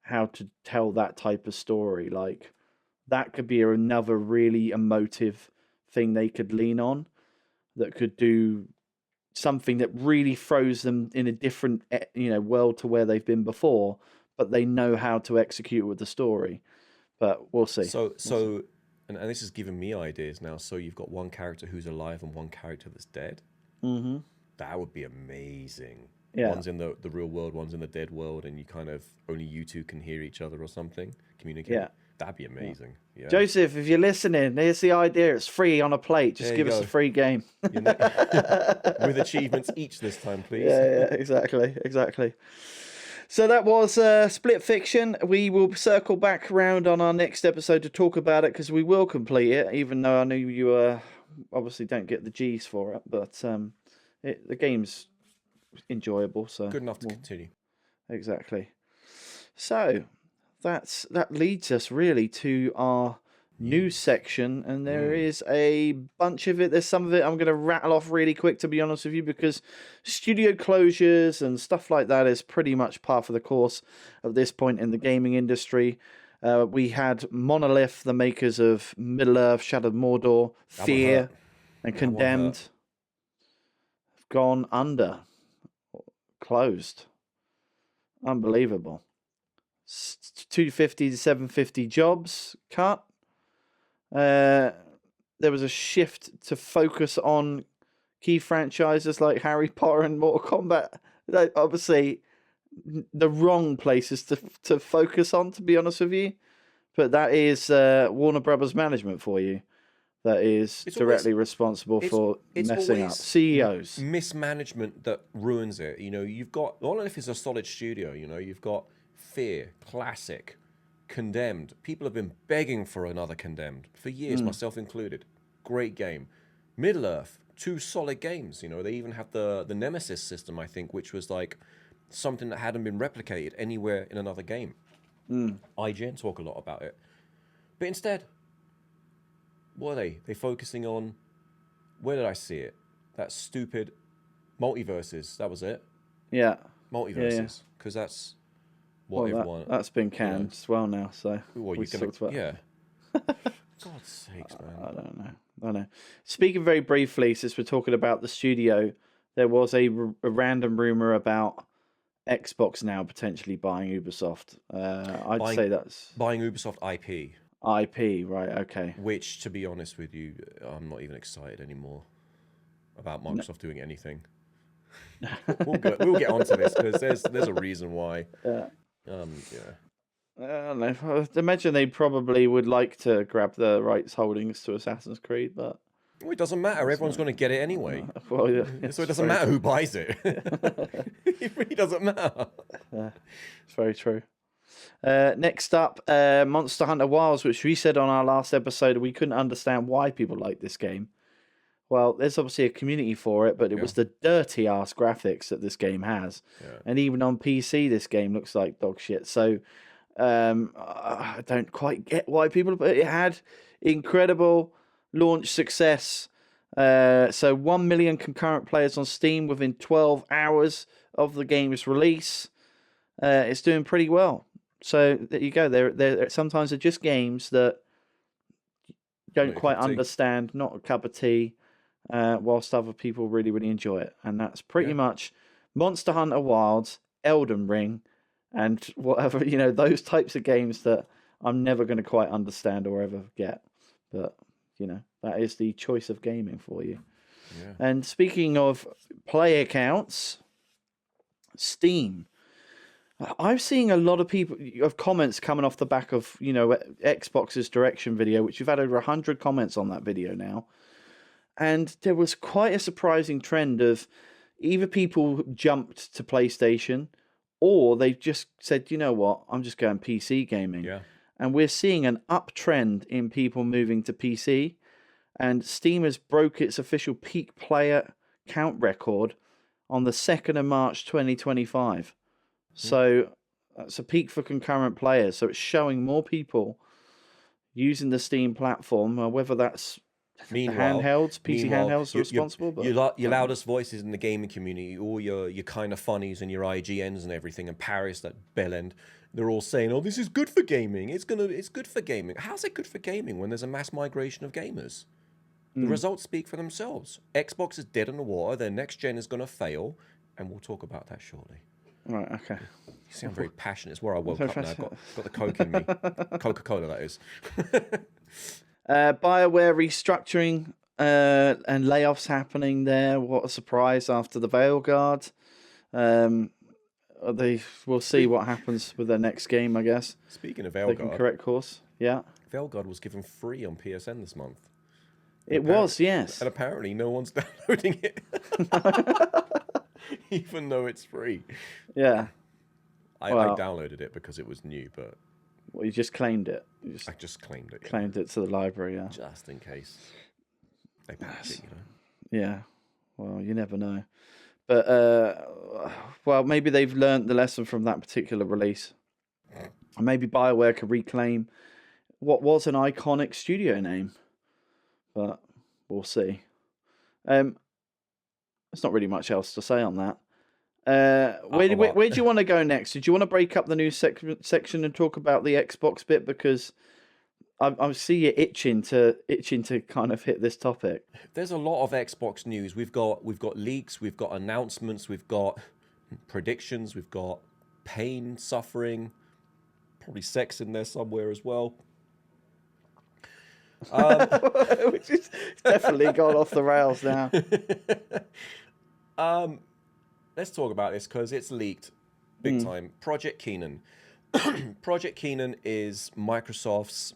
how to tell that type of story. Like that could be another really emotive thing they could lean on, that could do something that really throws them in a different world to where they've been before, but they know how to execute with the story. But we'll see. And this has given me ideas now. So you've got one character who's alive and one character that's dead. Mm-hmm. That would be amazing. Yeah. One's in the real world, one's in the dead world, and you kind of only you two can hear each other or something, communicate. Yeah. That'd be amazing. Yeah. Joseph, if you're listening, there's the idea. It's free on a plate. Just give us a free game. With achievements each this time, please. Yeah, exactly. So that was Split Fiction. We will circle back around on our next episode to talk about it, because we will complete it, even though I know you obviously don't get the G's for it. But the game's enjoyable. So good enough to continue. Exactly. So that leads us really to our news section, and there is a bunch of it. There's some of it I'm going to rattle off really quick, to be honest with you, because studio closures and stuff like that is pretty much par for the course at this point in the gaming industry. We had Monolith, the makers of Middle-earth, Shadow of Mordor, Fear, and Condemned, have gone under, closed. Unbelievable. 250 to 750 jobs cut. There was a shift to focus on key franchises like Harry Potter and Mortal Kombat. Obviously, the wrong places to focus on, to be honest with you. But that is Warner Brothers management for you. That is directly responsible for messing up. CEOs. Mismanagement that ruins it. You've got, Monolith is a solid studio. You've got Fear, Classic, Condemned. People have been begging for another Condemned for years, myself included. Great game. Middle-earth, 2 solid games. They even have the Nemesis system, I think, which was like something that hadn't been replicated anywhere in another game. IGN talk a lot about it. But instead, what are they? They're focusing on, where did I see it? That stupid Multiverses. That was it. Yeah. Multiverses. Because that's what everyone... That's been canned as well now, so... Well, we talked about. Yeah. God's sakes, man. I don't know. Speaking very briefly, since we're talking about the studio, there was a random rumor about Xbox now potentially buying Ubisoft. I'd say that's... Buying Ubisoft IP. IP, right, okay. Which, to be honest with you, I'm not even excited anymore about Microsoft doing anything. We'll get onto this, because there's a reason why. Yeah. Yeah. I don't know. I imagine they probably would like to grab the rights holdings to Assassin's Creed, but... Well, it doesn't matter. Everyone's going to get it anyway. Well, yeah, so it doesn't matter who buys it. It really doesn't matter. Yeah, it's very true. Next up, Monster Hunter Wilds, which we said on our last episode we couldn't understand why people like this game. Well, there's obviously a community for it, but it was the dirty-ass graphics that this game has. Yeah. And even on PC, this game looks like dog shit. So I don't quite get why people... But it had incredible launch success. So 1 million concurrent players on Steam within 12 hours of the game's release. It's doing pretty well. So there you go. There sometimes they're just games that don't quite understand, not a cup of tea, whilst other people really, really enjoy it. And that's pretty much Monster Hunter Wilds, Elden Ring, and whatever, those types of games that I'm never going to quite understand or ever get. But, that is the choice of gaming for you. Yeah. And speaking of player counts, Steam. I'm seeing a lot of people of comments coming off the back of Xbox's direction video, which you've had over 100 comments on that video now, and there was quite a surprising trend of either people jumped to PlayStation, or they've just said, you know what, I'm just going PC gaming. Yeah. And we're seeing an uptrend in people moving to PC, and Steam has broke its official peak player count record on the 2nd of March 2025. So that's a peak for concurrent players. So it's showing more people using the Steam platform, whether that's handhelds, PC handhelds are responsible. But your loudest voices in the gaming community, all your kind of funnies and your IGNs and everything, and Paris, that bellend, they're all saying, "Oh, this is good for gaming. It's good for gaming." How's it good for gaming when there's a mass migration of gamers? The results speak for themselves. Xbox is dead in the water. Their next gen is going to fail, and we'll talk about that shortly. Right, okay. You see, I'm very passionate. It's where I woke up now. I've got the Coke in me. Coca-Cola, that is. Bioware restructuring and layoffs happening there. What a surprise after the Veil Guard. We'll see what happens with their next game, I guess. Speaking of Veil Guard. They can correct course. Yeah. Veil Guard was given free on PSN this month. It was, yes. And apparently no one's downloading it. Even though it's free. Yeah. I downloaded it because it was new, but... Well, you just claimed it. I just claimed it. Claimed it to the library, yeah. Just in case. They patch it, Yeah. Well, you never know. But, well, maybe they've learned the lesson from that particular release. And maybe BioWare could reclaim what was an iconic studio name. But we'll see. There's not really much else to say on that. Where do you want to go next? Did you want to break up the news section and talk about the Xbox bit? Because I see you itching to kind of hit this topic. There's a lot of Xbox news. We've got leaks, we've got announcements, we've got predictions, we've got pain, suffering, probably sex in there somewhere as well. Which is definitely gone off the rails now. Let's talk about this because it's leaked big time. Project Keenan. Project Keenan is Microsoft's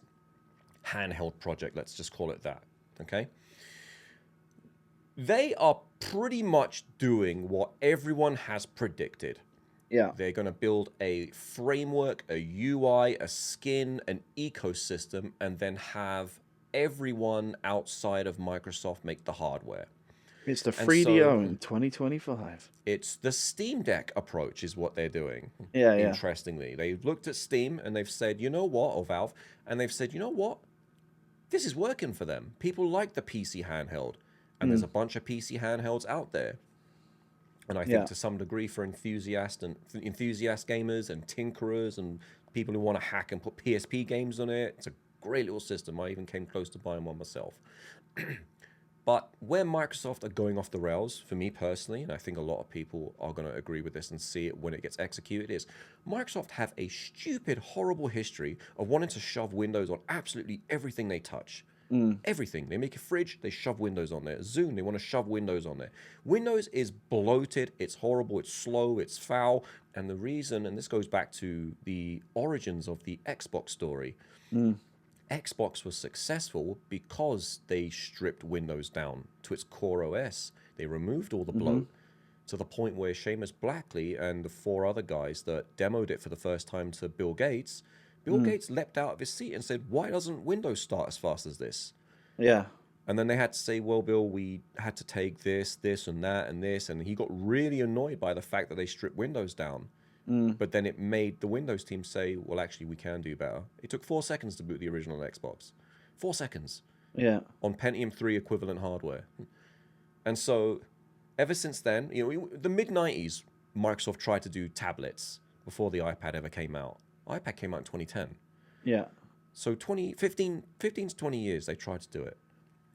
handheld project. Let's just call it that. Okay. They are pretty much doing what everyone has predicted. Yeah. They're going to build a framework, a UI, a skin, an ecosystem, and then have everyone outside of Microsoft make the hardware. It's the 3DO in 2025. It's the Steam Deck approach is what they're doing. Yeah, Interestingly. They've looked at Steam and they've said, you know what, or Valve, and they've said, you know what? This is working for them. People like the PC handheld. And there's a bunch of PC handhelds out there. And I think to some degree for enthusiast gamers and tinkerers and people who want to hack and put PSP games on it, it's a great little system. I even came close to buying one myself. But where Microsoft are going off the rails, for me personally, and I think a lot of people are going to agree with this and see it when it gets executed, is Microsoft have a stupid, horrible history of wanting to shove Windows on absolutely everything they touch. Everything. They make a fridge, they shove Windows on there. Zoom, they want to shove Windows on there. Windows is bloated, it's horrible, it's slow, it's foul. And the reason, and this goes back to the origins of the Xbox story, Xbox was successful because they stripped Windows down to its core OS. They removed all the bloat to the point where Seamus Blackley and the 4 other guys that demoed it for the first time to Bill Gates leapt out of his seat and said, why doesn't Windows start as fast as this? Yeah. And then they had to say, well, Bill, we had to take this, and that, and this. And he got really annoyed by the fact that they stripped Windows down. But then it made the Windows team say, well, actually, we can do better. It took 4 seconds to boot the original Xbox. 4 seconds. Yeah. On Pentium 3 equivalent hardware. And so ever since then, the mid-90s, Microsoft tried to do tablets before the iPad ever came out. iPad came out in 2010. Yeah. So 15 to 20 years they tried to do it.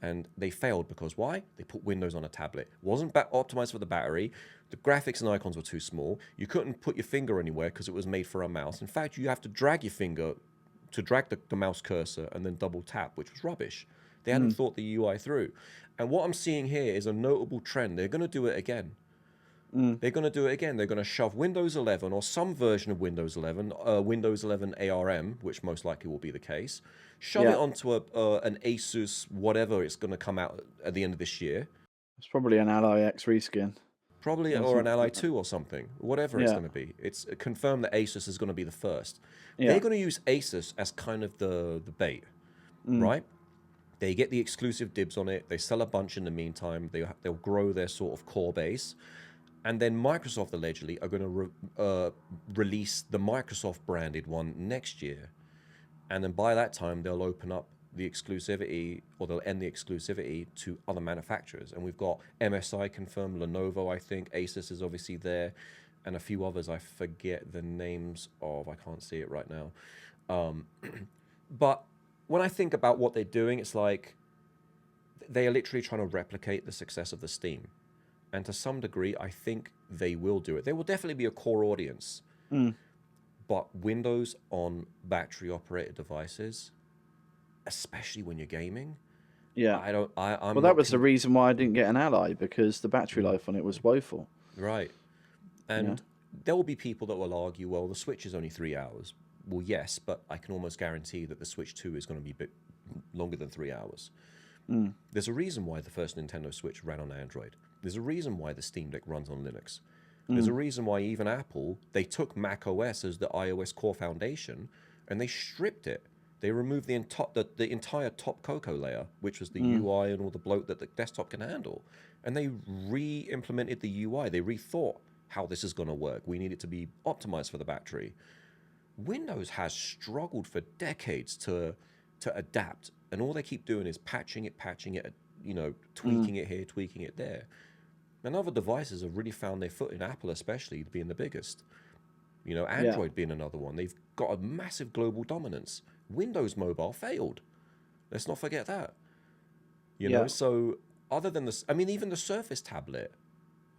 And they failed because why? They put Windows on a tablet. Wasn't optimized for the battery. The graphics and icons were too small. You couldn't put your finger anywhere because it was made for a mouse. In fact, you have to drag your finger to drag the mouse cursor and then double tap, which was rubbish. They hadn't thought the UI through. And what I'm seeing here is a notable trend. They're going to do it again. They're going to do it again. They're going to shove Windows 11 or some version of Windows 11, Windows 11 ARM, which most likely will be the case, shove it onto an Asus, whatever it's going to come out at the end of this year. It's probably an Ally X reskin. Probably, or an Ally 2 or something, whatever it's going to be. It's confirmed that Asus is going to be the first. They're going to use Asus as kind of the bait, right? They get the exclusive dibs on it. They sell a bunch in the meantime. They'll grow their sort of core base. And then Microsoft allegedly are going to release the Microsoft branded one next year. And then by that time, they'll open up the exclusivity, or they'll end the exclusivity to other manufacturers. And we've got MSI confirmed, Lenovo, I think, Asus is obviously there, and a few others I forget the names of. I can't see it right now. But when I think about what they're doing, it's like they are literally trying to replicate the success of the Steam. And to some degree, I think they will do it. There will definitely be a core audience. But Windows on battery-operated devices, especially when you're gaming, I'm that was the reason why I didn't get an Ally, because the battery life on it was woeful. Right. And there will be people that will argue, well, the Switch is only 3 hours. Well, yes, but I can almost guarantee that the Switch 2 is going to be a bit longer than 3 hours. There's a reason why the first Nintendo Switch ran on Android. There's a reason why the Steam Deck runs on Linux. There's a reason why even Apple, they took Mac OS as the iOS core foundation, and they stripped it. They removed the entire top Cocoa layer, which was the UI and all the bloat that the desktop can handle. And they re-implemented the UI. They rethought how this is going to work. We need it to be optimized for the battery. Windows has struggled for decades to adapt, and all they keep doing is patching it, tweaking it here, tweaking it there. And other devices have really found their foot in Apple, especially being the biggest. Android being another one. They've got a massive global dominance. Windows Mobile failed. Let's not forget that. You know, so other than this, I mean, even the Surface tablet,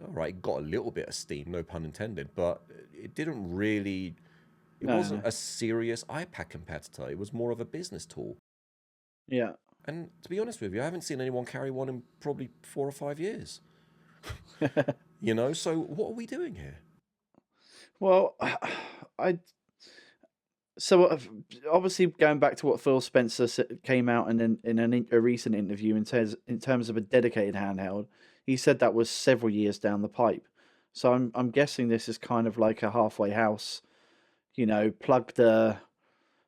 all right, got a little bit of steam, no pun intended, but it didn't really, it wasn't a serious iPad competitor. It was more of a business tool. Yeah. And to be honest with you, I haven't seen anyone carry one in probably 4 or 5 years. So what are we doing here? Well, so obviously going back to what Phil Spencer came out in a recent interview in terms of a dedicated handheld, he said that was several years down the pipe. So I'm guessing this is kind of like a halfway house, plug the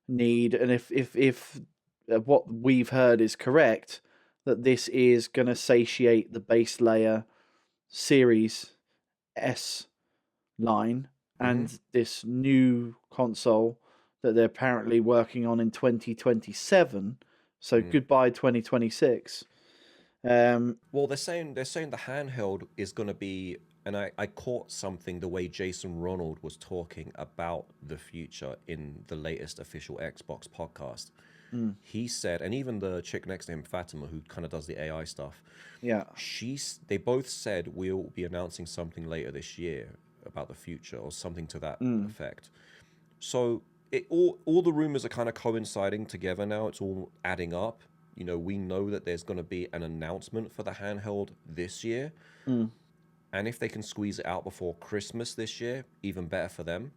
need, and if what we've heard is correct, that this is going to satiate the base layer Series S line and this new console that they're apparently working on in 2027. So goodbye 2026. Well, they're saying the handheld is going to be, and I caught something the way Jason Ronald was talking about the future in the latest official Xbox podcast. He said, and even the chick next to him, Fatima, who kind of does the AI stuff, they both said we'll be announcing something later this year about the future or something to that effect. So all the rumors are kind of coinciding together now. It's all adding up. We know that there's going to be an announcement for the handheld this year. And if they can squeeze it out before Christmas this year, even better for them.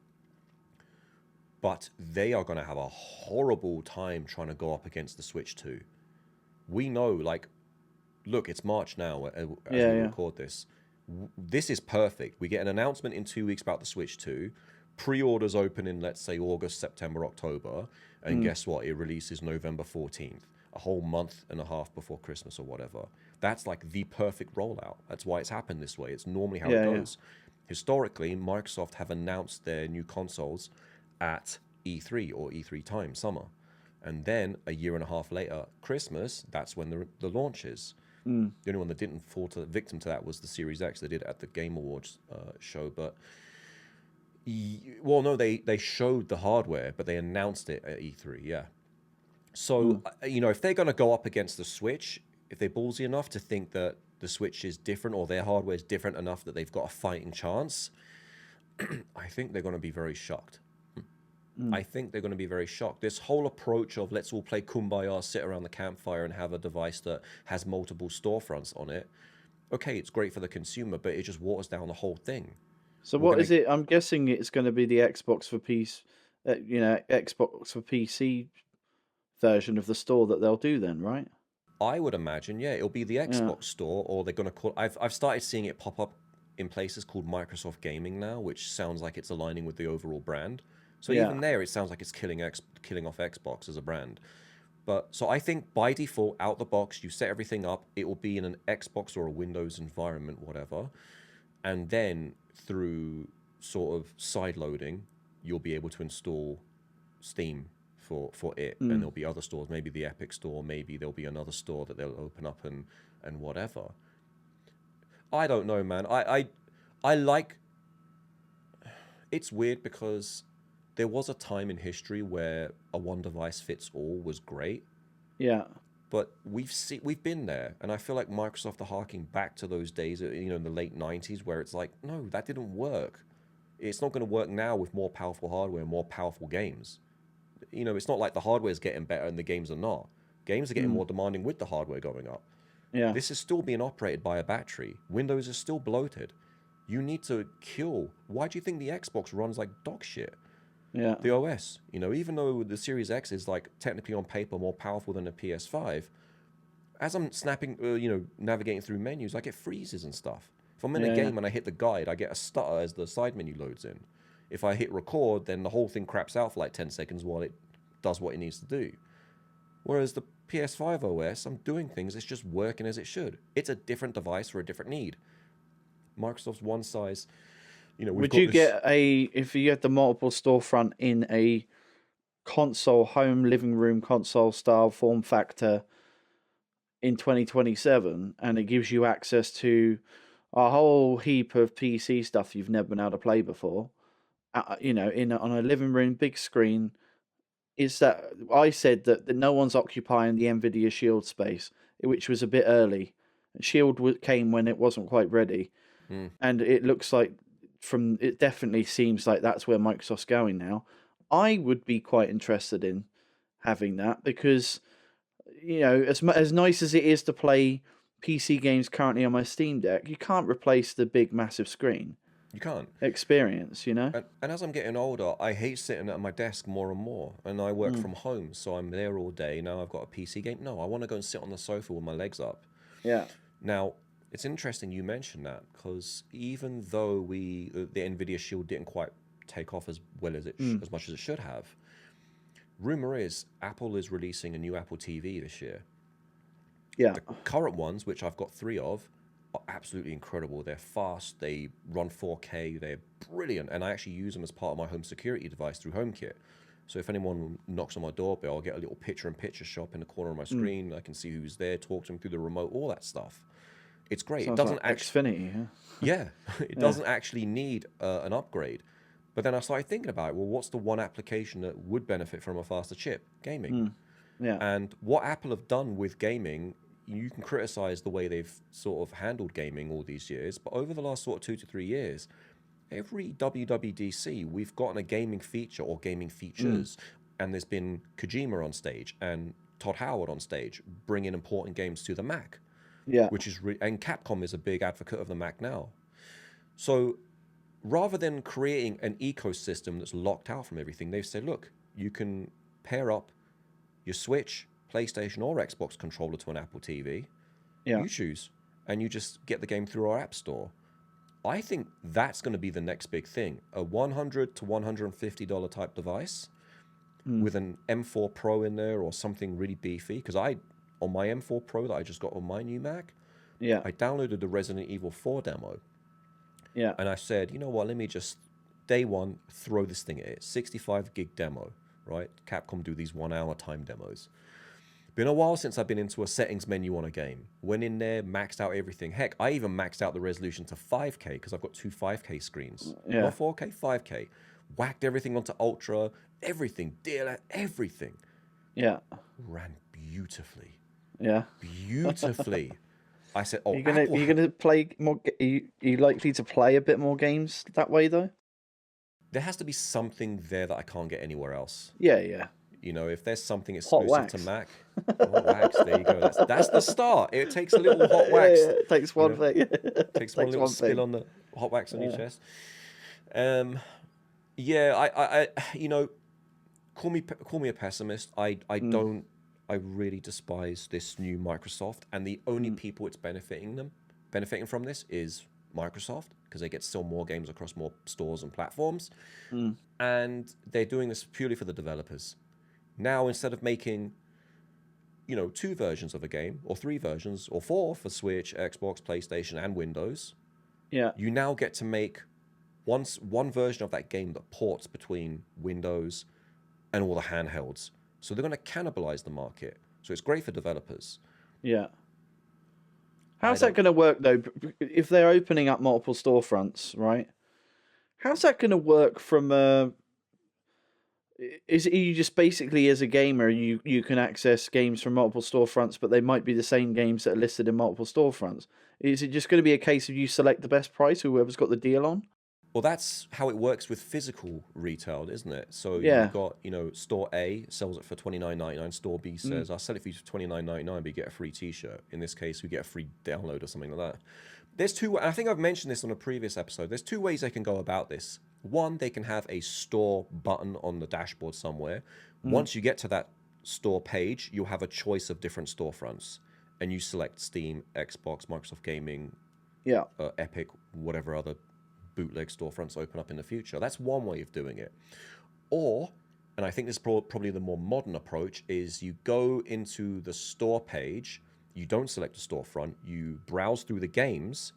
But they are going to have a horrible time trying to go up against the Switch 2. We know, look, it's March now as we record this. This is perfect. We get an announcement in 2 weeks about the Switch 2. Pre-orders open in, let's say, August, September, October. And guess what? It releases November 14th, a whole month and a half before Christmas or whatever. That's like the perfect rollout. That's why it's happened this way. It's normally how it goes. Historically, Microsoft have announced their new consoles at E3 or E3 time, summer. And then a year and a half later, Christmas, that's when the launch is. The only one that didn't fall victim to that was the Series X. They did it at the Game Awards show. But, they showed the hardware, but they announced it at E3, So, if they're going to go up against the Switch, if they're ballsy enough to think that the Switch is different or their hardware is different enough that they've got a fighting chance, I think they're going to be very shocked. I think they're going to be very shocked. This whole approach of let's all play Kumbaya, sit around the campfire and have a device that has multiple storefronts on it, okay, it's great for the consumer, but it just waters down the whole thing. So what is it? I'm guessing it's going to be the Xbox for PC, Xbox for PC version of the store that they'll do then, right? I would imagine, yeah, it'll be the Xbox store, or they're going to call. I've started seeing it pop up in places called Microsoft Gaming now, which sounds like it's aligning with the overall brand. So even there, it sounds like it's killing off Xbox as a brand. But so I think by default, out the box, you set everything up. It will be in an Xbox or a Windows environment, whatever, and then through sort of side loading, you'll be able to install Steam for it, and there'll be other stores, maybe the Epic store, maybe there'll be another store that they'll open up and whatever. I don't know, man. I like. It's weird because there was a time in history where a one device fits all was great. Yeah. But we've been there, and I feel like Microsoft are harking back to those days, in the late 90s, where it's like, no, that didn't work. It's not going to work now with more powerful hardware and more powerful games. It's not like the hardware is getting better and the games are not. Games are getting more demanding with the hardware going up. Yeah. This is still being operated by a battery. Windows is still bloated. You need to kill. Why do you think the Xbox runs like dog shit? Yeah. The OS, even though the Series X is like technically on paper more powerful than a PS5, as I'm navigating through menus, I get freezes and stuff. If I'm in a game and I hit the guide, I get a stutter as the side menu loads in. If I hit record, then the whole thing craps out for like 10 seconds while it does what it needs to do. Whereas the PS5 OS, I'm doing things, it's just working as it should. It's a different device for a different need. Microsoft's one size, would you get if you had the multiple storefront in a console, home living room console style form factor in 2027, and it gives you access to a whole heap of PC stuff you've never been able to play before, on a living room big screen? Is that I said that no one's occupying the Nvidia Shield space, which was a bit early. Shield came when it wasn't quite ready, and it looks like it definitely seems like that's where Microsoft's going now. I would be quite interested in having that because, as nice as it is to play PC games currently on my Steam Deck, you can't replace the big massive screen. You can't. Experience, And as I'm getting older, I hate sitting at my desk more and more. And I work from home, so I'm there all day. Now I've got a PC game. No, I want to go and sit on the sofa with my legs up. Yeah. Now, it's interesting you mentioned that, because even though the Nvidia Shield didn't quite take off as well as as much as it should have, rumor is Apple is releasing a new Apple TV this year. Yeah. The current ones, which I've got 3 of, are absolutely incredible. They're fast, they run 4K, they're brilliant, and I actually use them as part of my home security device through HomeKit. So if anyone knocks on my doorbell, I'll get a little picture-in-picture shop in the corner of my screen. I can see who's there, talk to them through the remote, all that stuff. It's great. Sounds it doesn't like actually Xfinity, it doesn't actually need an upgrade. But then I started thinking about it. Well, what's the one application that would benefit from a faster chip? Gaming. Yeah. And what Apple have done with gaming, you can criticize the way they've sort of handled gaming all these years, but over the last sort of 2 to 3 years, every WWDC, we've gotten a gaming feature or gaming features, and there's been Kojima on stage and Todd Howard on stage bringing important games to the Mac. Yeah. Which is and Capcom is a big advocate of the Mac now. So rather than creating an ecosystem that's locked out from everything, they've said, look, you can pair up your Switch, PlayStation, or Xbox controller to an Apple TV. Yeah. You choose, and you just get the game through our app store. I think that's going to be the next big thing. A $100 to $150 type device with an M4 Pro in there or something really beefy. Because on my M4 Pro that I just got on my new Mac, I downloaded the Resident Evil 4 demo. Yeah. And I said, you know what, let me just, day one, throw this thing at it. 65 gig demo, right? Capcom do these 1 hour time demos. Been a while since I've been into a settings menu on a game. Went in there, maxed out everything. Heck, I even maxed out the resolution to 5K because I've got 2 5K screens. Yeah. Not 4K, 5K. Whacked everything onto Ultra, everything, DLL, everything. Yeah. Ran beautifully. Yeah. Beautifully. I said, oh, You're gonna play more. Are you likely to play a bit more games that way though? There has to be something there that I can't get anywhere else. Yeah. You know, if there's something Hot exclusive to wax. Mac, hot wax. There you go. That's the start. It takes a little hot wax. Yeah, it takes one thing. Takes one little spill on the hot wax on your chest. Yeah, I you know, call me a pessimist. I really despise this new Microsoft, and the only people it's benefiting from this is Microsoft, because they get to sell more games across more stores and platforms, and they're doing this purely for the developers. Now, instead of making, you know, 2 versions of a game, or 3 versions, or 4 for Switch, Xbox, PlayStation, and Windows, you now get to make one version of that game that ports between Windows and all the handhelds. So they're going to cannibalize the market. So it's great for developers. Yeah. How's that going to work, though? If they're opening up multiple storefronts, right? How's that going to work from... Is it you just basically, as a gamer, you can access games from multiple storefronts, but they might be the same games that are listed in multiple storefronts? Is it just going to be a case of you select the best price, whoever's got the deal on? Well, that's how it works with physical retail, isn't it? So you've got, you know, store A sells it for $29.99. Store B says, I'll sell it for you for $29.99, but you get a free T-shirt. In this case, we get a free download or something like that. There's 2. I think I've mentioned this on a previous episode. There's 2 ways they can go about this. One, they can have a store button on the dashboard somewhere. Once you get to that store page, you'll have a choice of different storefronts, and you select Steam, Xbox, Microsoft Gaming, Epic, whatever other bootleg storefronts open up in the future. That's one way of doing it. Or, and I think this is probably the more modern approach, is you go into the store page, you don't select a storefront, you browse through the games.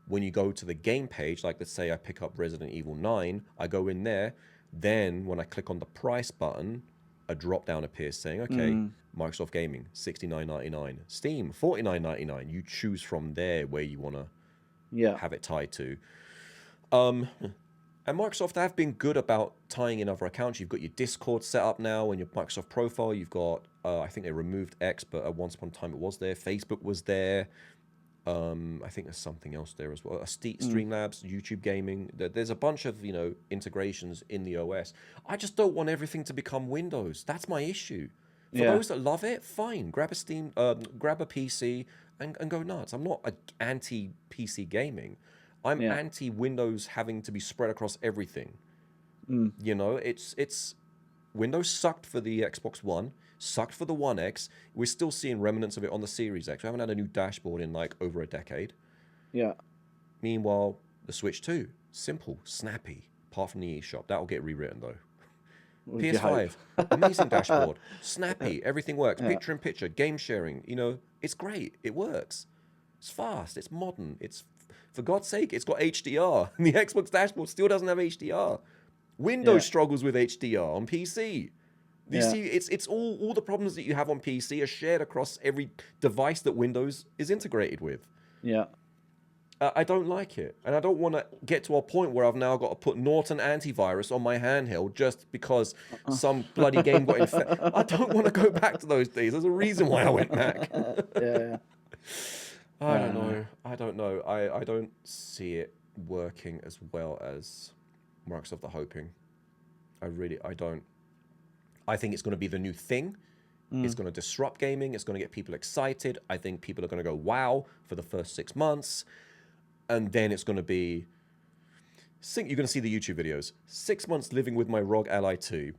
When you go to the game page, like let's say I pick up Resident Evil 9, I go in there, then when I click on the price button, a drop down appears saying, okay, Microsoft Gaming, $69.99, Steam, $49.99. You choose from there where you want to have it tied to. And Microsoft have been good about tying in other accounts. You've got your Discord set up now and your Microsoft profile. You've got, I think they removed X, but at once upon a time it was there. Facebook was there. I think there's something else there as well. Streamlabs, YouTube Gaming. There's a bunch of, you know, integrations in the OS. I just don't want everything to become Windows. That's my issue. For those that love it, fine. Grab a PC and go nuts. I'm not anti-PC gaming. I'm anti-Windows having to be spread across everything. You know, it's Windows sucked for the Xbox One, sucked for the One X. We're still seeing remnants of it on the Series X. We haven't had a new dashboard in like over a decade. Yeah. Meanwhile, the Switch 2, simple, snappy, apart from the eShop. That'll get rewritten though. PS5, amazing dashboard, snappy, everything works. Picture in picture, game sharing. You know, it's great. It works. It's fast. It's modern. It's, for God's sake, it's got HDR. And the Xbox dashboard still doesn't have HDR. Windows struggles with HDR on PC. You see, it's all the problems that you have on PC are shared across every device that Windows is integrated with. Yeah. I don't like it. And I don't want to get to a point where I've now got to put Norton antivirus on my handheld just because some bloody game got infected. I don't want to go back to those days. There's a reason why I went Mac. I don't know. I don't see it working as well as Microsoft are hoping. I don't. I think it's going to be the new thing. It's going to disrupt gaming. It's going to get people excited. I think people are going to go, wow, for the first 6 months. And then it's going to be, you're going to see the YouTube videos. 6 months living with my ROG Ally 2.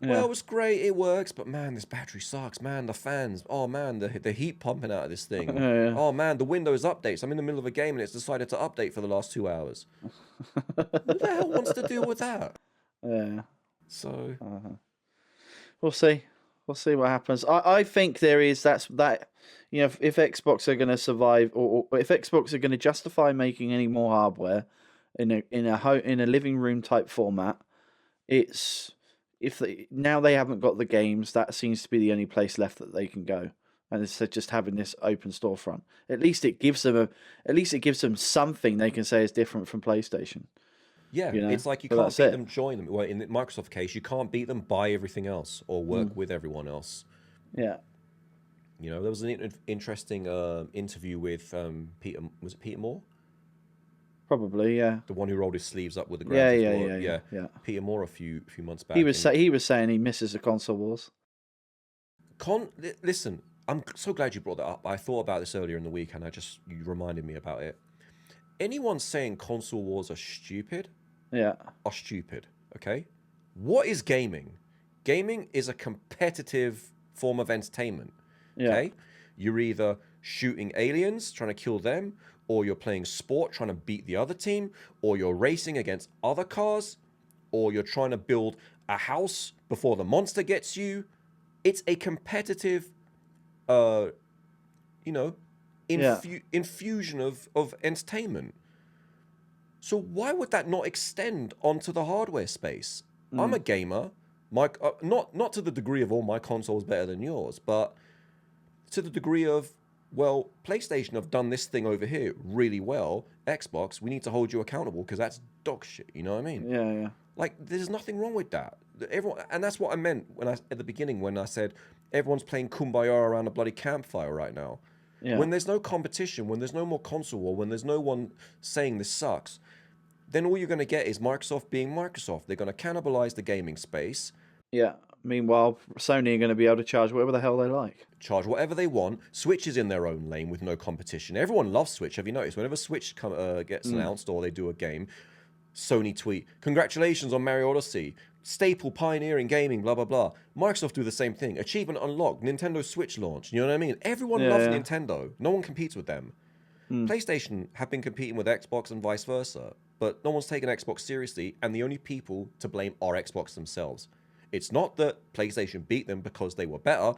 Well, it's great, it works, but man, this battery sucks. Man, the fans, oh man, the heat pumping out of this thing. Oh man, the Windows updates. I'm in the middle of a game and it's decided to update for the last 2 hours. Who the hell wants to deal with that? So we'll see. We'll see what happens. I think there is that you know, if Xbox are going to survive, or if Xbox are going to justify making any more hardware in a living room type format, it's now they haven't got the games, that seems to be the only place left that they can go, and instead just having this open storefront, at least it gives them something they can say is different from PlayStation. Yeah, you know? It's like you can't beat them, join them. Well, in the Microsoft case, you can't beat them, buy everything else, or work with everyone else. Yeah. You know, there was an interesting interview with Peter. Was it Peter Moore? Probably, yeah. The one who rolled his sleeves up with the graphics. Yeah. Peter Moore a few months back. He was saying he misses the console wars. Listen, I'm so glad you brought that up. I thought about this earlier in the week, and you reminded me about it. Anyone saying console wars are stupid, are stupid. Okay, what is gaming? Gaming is a competitive form of entertainment. Okay, you're either shooting aliens, trying to kill them, or you're playing sport, trying to beat the other team, or you're racing against other cars, or you're trying to build a house before the monster gets you. It's a competitive, infusion of entertainment. So why would that not extend onto the hardware space? I'm a gamer. Not to the degree of all my consoles better than yours, but to the degree of, well, PlayStation have done this thing over here really well. Xbox, we need to hold you accountable because that's dog shit. You know what I mean? Yeah. Like, there's nothing wrong with that. Everyone, and that's what I meant at the beginning when I said everyone's playing Kumbaya around a bloody campfire right now. Yeah. When there's no competition, when there's no more console war, when there's no one saying this sucks, then all you're going to get is Microsoft being Microsoft. They're going to cannibalize the gaming space. Yeah. Meanwhile, Sony are going to be able to charge whatever the hell they like. Charge whatever they want. Switch is in their own lane with no competition. Everyone loves Switch. Have you noticed? Whenever Switch gets announced or they do a game, Sony tweet, "Congratulations on Mario Odyssey. Staple pioneering gaming, blah, blah, blah." Microsoft do the same thing. Achievement unlocked. Nintendo Switch launch. You know what I mean? Everyone loves Nintendo. No one competes with them. PlayStation have been competing with Xbox and vice versa, but no one's taken Xbox seriously, and the only people to blame are Xbox themselves. It's not that PlayStation beat them because they were better.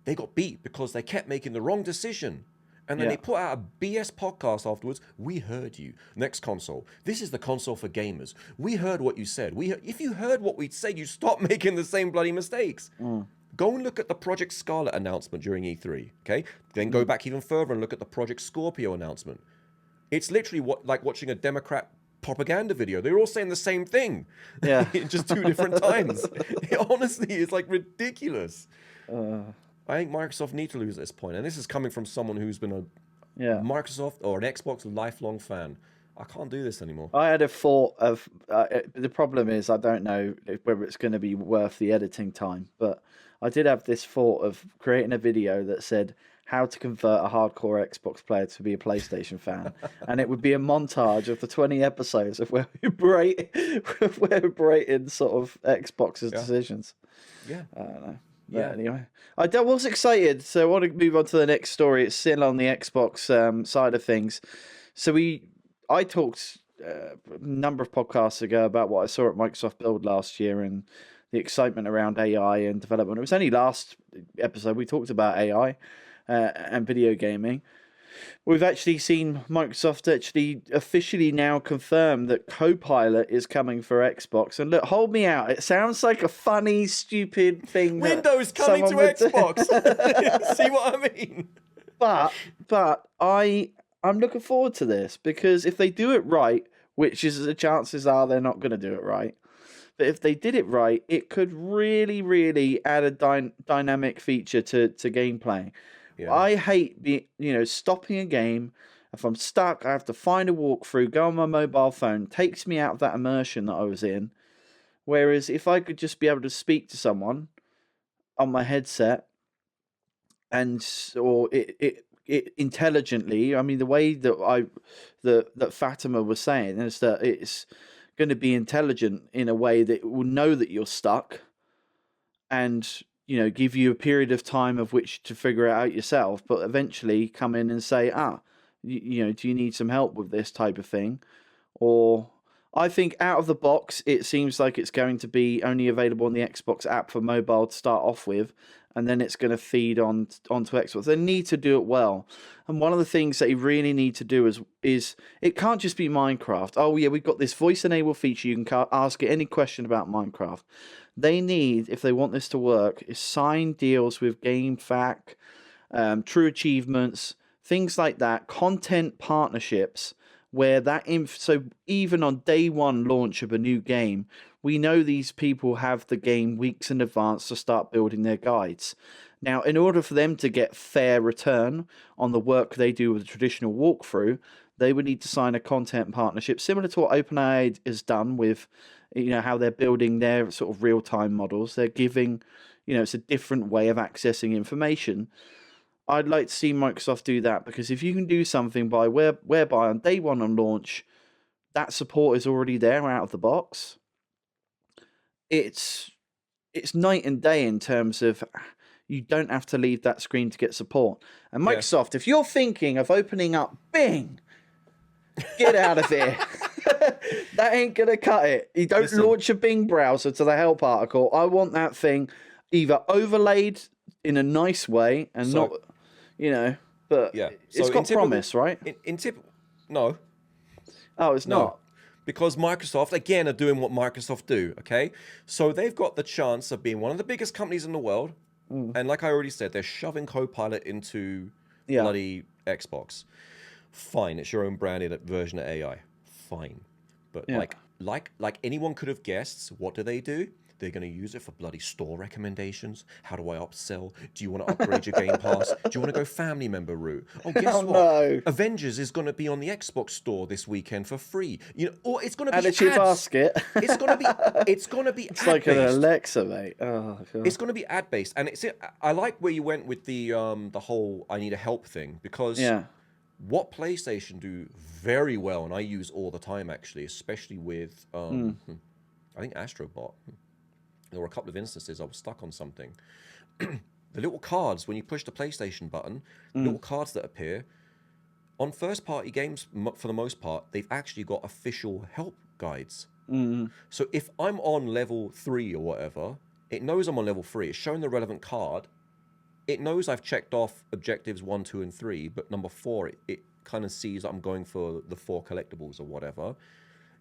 They got beat because they kept making the wrong decision. And then they put out a BS podcast afterwards. "We heard you. Next console. This is the console for gamers. We heard what you said. If you heard what we'd said, you stop making the same bloody mistakes." Go and look at the Project Scarlet announcement during E3, okay? Then go back even further and look at the Project Scorpio announcement. It's literally like watching a Democrat propaganda video. They're all saying the same thing. Yeah. Just two different times. Honestly, it's like ridiculous. I think Microsoft need to lose at this point. And this is coming from someone who's been a Microsoft or an Xbox lifelong fan. I can't do this anymore. I had a thought of... the problem is I don't know whether it's going to be worth the editing time, but I did have this thought of creating a video that said how to convert a hardcore Xbox player to be a PlayStation fan. And it would be a montage of the 20 episodes of where we berating sort of Xbox's decisions. Yeah. I don't know. But anyway, I was excited, so I want to move on to the next story. It's still on the Xbox side of things. So I talked a number of podcasts ago about what I saw at Microsoft Build last year and the excitement around AI and development. It was only last episode we talked about AI and video gaming. We've actually seen Microsoft actually officially now confirm that Copilot is coming for Xbox. And look, hold me out. It sounds like a funny, stupid thing. Windows coming to Xbox. See what I mean? But I'm looking forward to this because if they do it right, which is the chances are they're not going to do it right. But if they did it right, it could really, really add a dynamic feature to gameplay. Yeah. I hate stopping a game. If I'm stuck, I have to find a walkthrough, go on my mobile phone. It takes me out of that immersion that I was in. Whereas if I could just be able to speak to someone on my headset or it intelligently, I mean the way that that Fatima was saying is that it's going to be intelligent in a way that it will know that you're stuck and give you a period of time of which to figure it out yourself, but eventually come in and say, do you need some help with this type of thing? Or I think out of the box, it seems like it's going to be only available on the Xbox app for mobile to start off with, and then it's going to feed onto Xbox. They need to do it well. And one of the things that you really need to do is it can't just be Minecraft. Oh, yeah, we've got this voice-enabled feature. You can ask it any question about Minecraft. They need, if they want this to work, is sign deals with GameFAQ, True Achievements, things like that, content partnerships, where so even on day one launch of a new game, we know these people have the game weeks in advance to start building their guides. Now, in order for them to get fair return on the work they do with a traditional walkthrough, they would need to sign a content partnership similar to what OpenAI has done with how they're building their sort of real-time models. They're giving it's a different way of accessing information. I'd like to see Microsoft do that, because if you can do something whereby on day one on launch, that support is already there out of the box, it's night and day in terms of you don't have to leave that screen to get support. And Microsoft, if you're thinking of opening up Bing, get out of here. That ain't going to cut it. You don't launch a Bing browser to the help article. I want that thing either overlaid in a nice way and not, but it's got promise, right? No. Oh, it's not. Because Microsoft, again, are doing what Microsoft do, okay? So they've got the chance of being one of the biggest companies in the world. And like I already said, they're shoving Copilot into bloody Xbox. Fine, it's your own branded version of AI. Fine. But like anyone could have guessed, what do? They're going to use it for bloody store recommendations. How do I upsell? Do you want to upgrade your Game Pass? Do you want to go family member route? Oh, guess what? No. Avengers is going to be on the Xbox store this weekend for free. Or it's going to be add it to your basket. It's going to be It's like an Alexa, mate. Oh, God. It's going to be ad based, and I like where you went with the whole I need a help thing, because what PlayStation do very well, and I use all the time actually, especially with I think Astrobot. There were a couple of instances I was stuck on something. The little cards, when you push the PlayStation button, the little cards that appear, on first-party games, for the most part, they've actually got official help guides. So if I'm on level 3 or whatever, it knows I'm on level 3. It's showing the relevant card. It knows I've checked off objectives 1, 2, and 3, but number 4, it kind of sees I'm going for the 4 collectibles or whatever.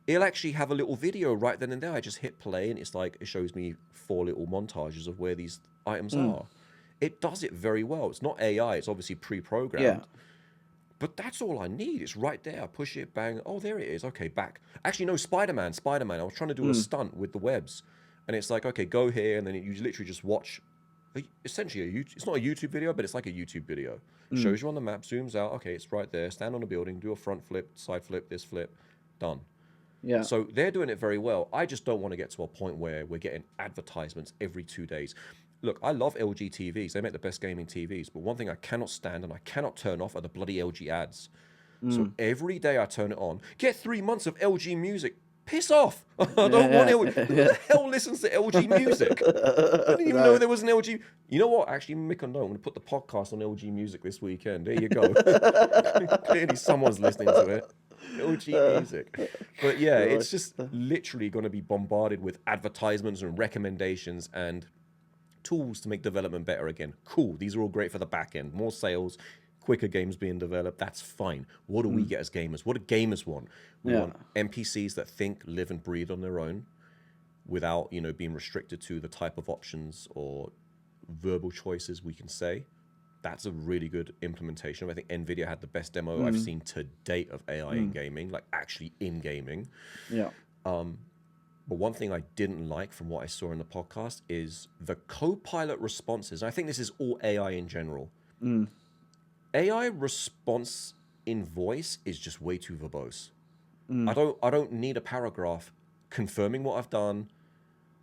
It'll actually have a little video right then and there. I just hit play, and it's like it shows me 4 little montages of where these items are. It does it very well. It's not AI. It's obviously pre-programmed. Yeah. But that's all I need. It's right there. I push it, bang. Oh, there it is. Okay, back. Actually, no, Spider-Man. I was trying to do a stunt with the webs. And it's like, okay, go here. And then you literally just watch, essentially, it's not a YouTube video, but it's like a YouTube video. Shows you on the map, zooms out. Okay, it's right there. Stand on a building, do a front flip, side flip, this flip. Done. Yeah. So they're doing it very well. I just don't want to get to a point where we're getting advertisements every 2 days. Look, I love LG TVs. They make the best gaming TVs. But one thing I cannot stand and I cannot turn off are the bloody LG ads. So every day I turn it on. Get 3 months of LG music. Piss off. I don't want LG. Who the hell listens to LG music? I didn't even know there was an LG. You know what? Actually, Mick, I'm going to put the podcast on LG music this weekend. There you go. Clearly someone's listening to it. LG music. But yeah, it's just literally going to be bombarded with advertisements and recommendations and tools to make development better again. Cool. These are all great for the back end. More sales, quicker games being developed. That's fine. What do we get as gamers? What do gamers want? We want NPCs that think, live, and breathe on their own without, being restricted to the type of options or verbal choices we can say. That's a really good implementation. I think NVIDIA had the best demo I've seen to date of AI in gaming, like actually in gaming. Yeah. But one thing I didn't like from what I saw in the podcast is the Copilot responses. And I think this is all AI in general. AI response in voice is just way too verbose. I don't need a paragraph confirming what I've done,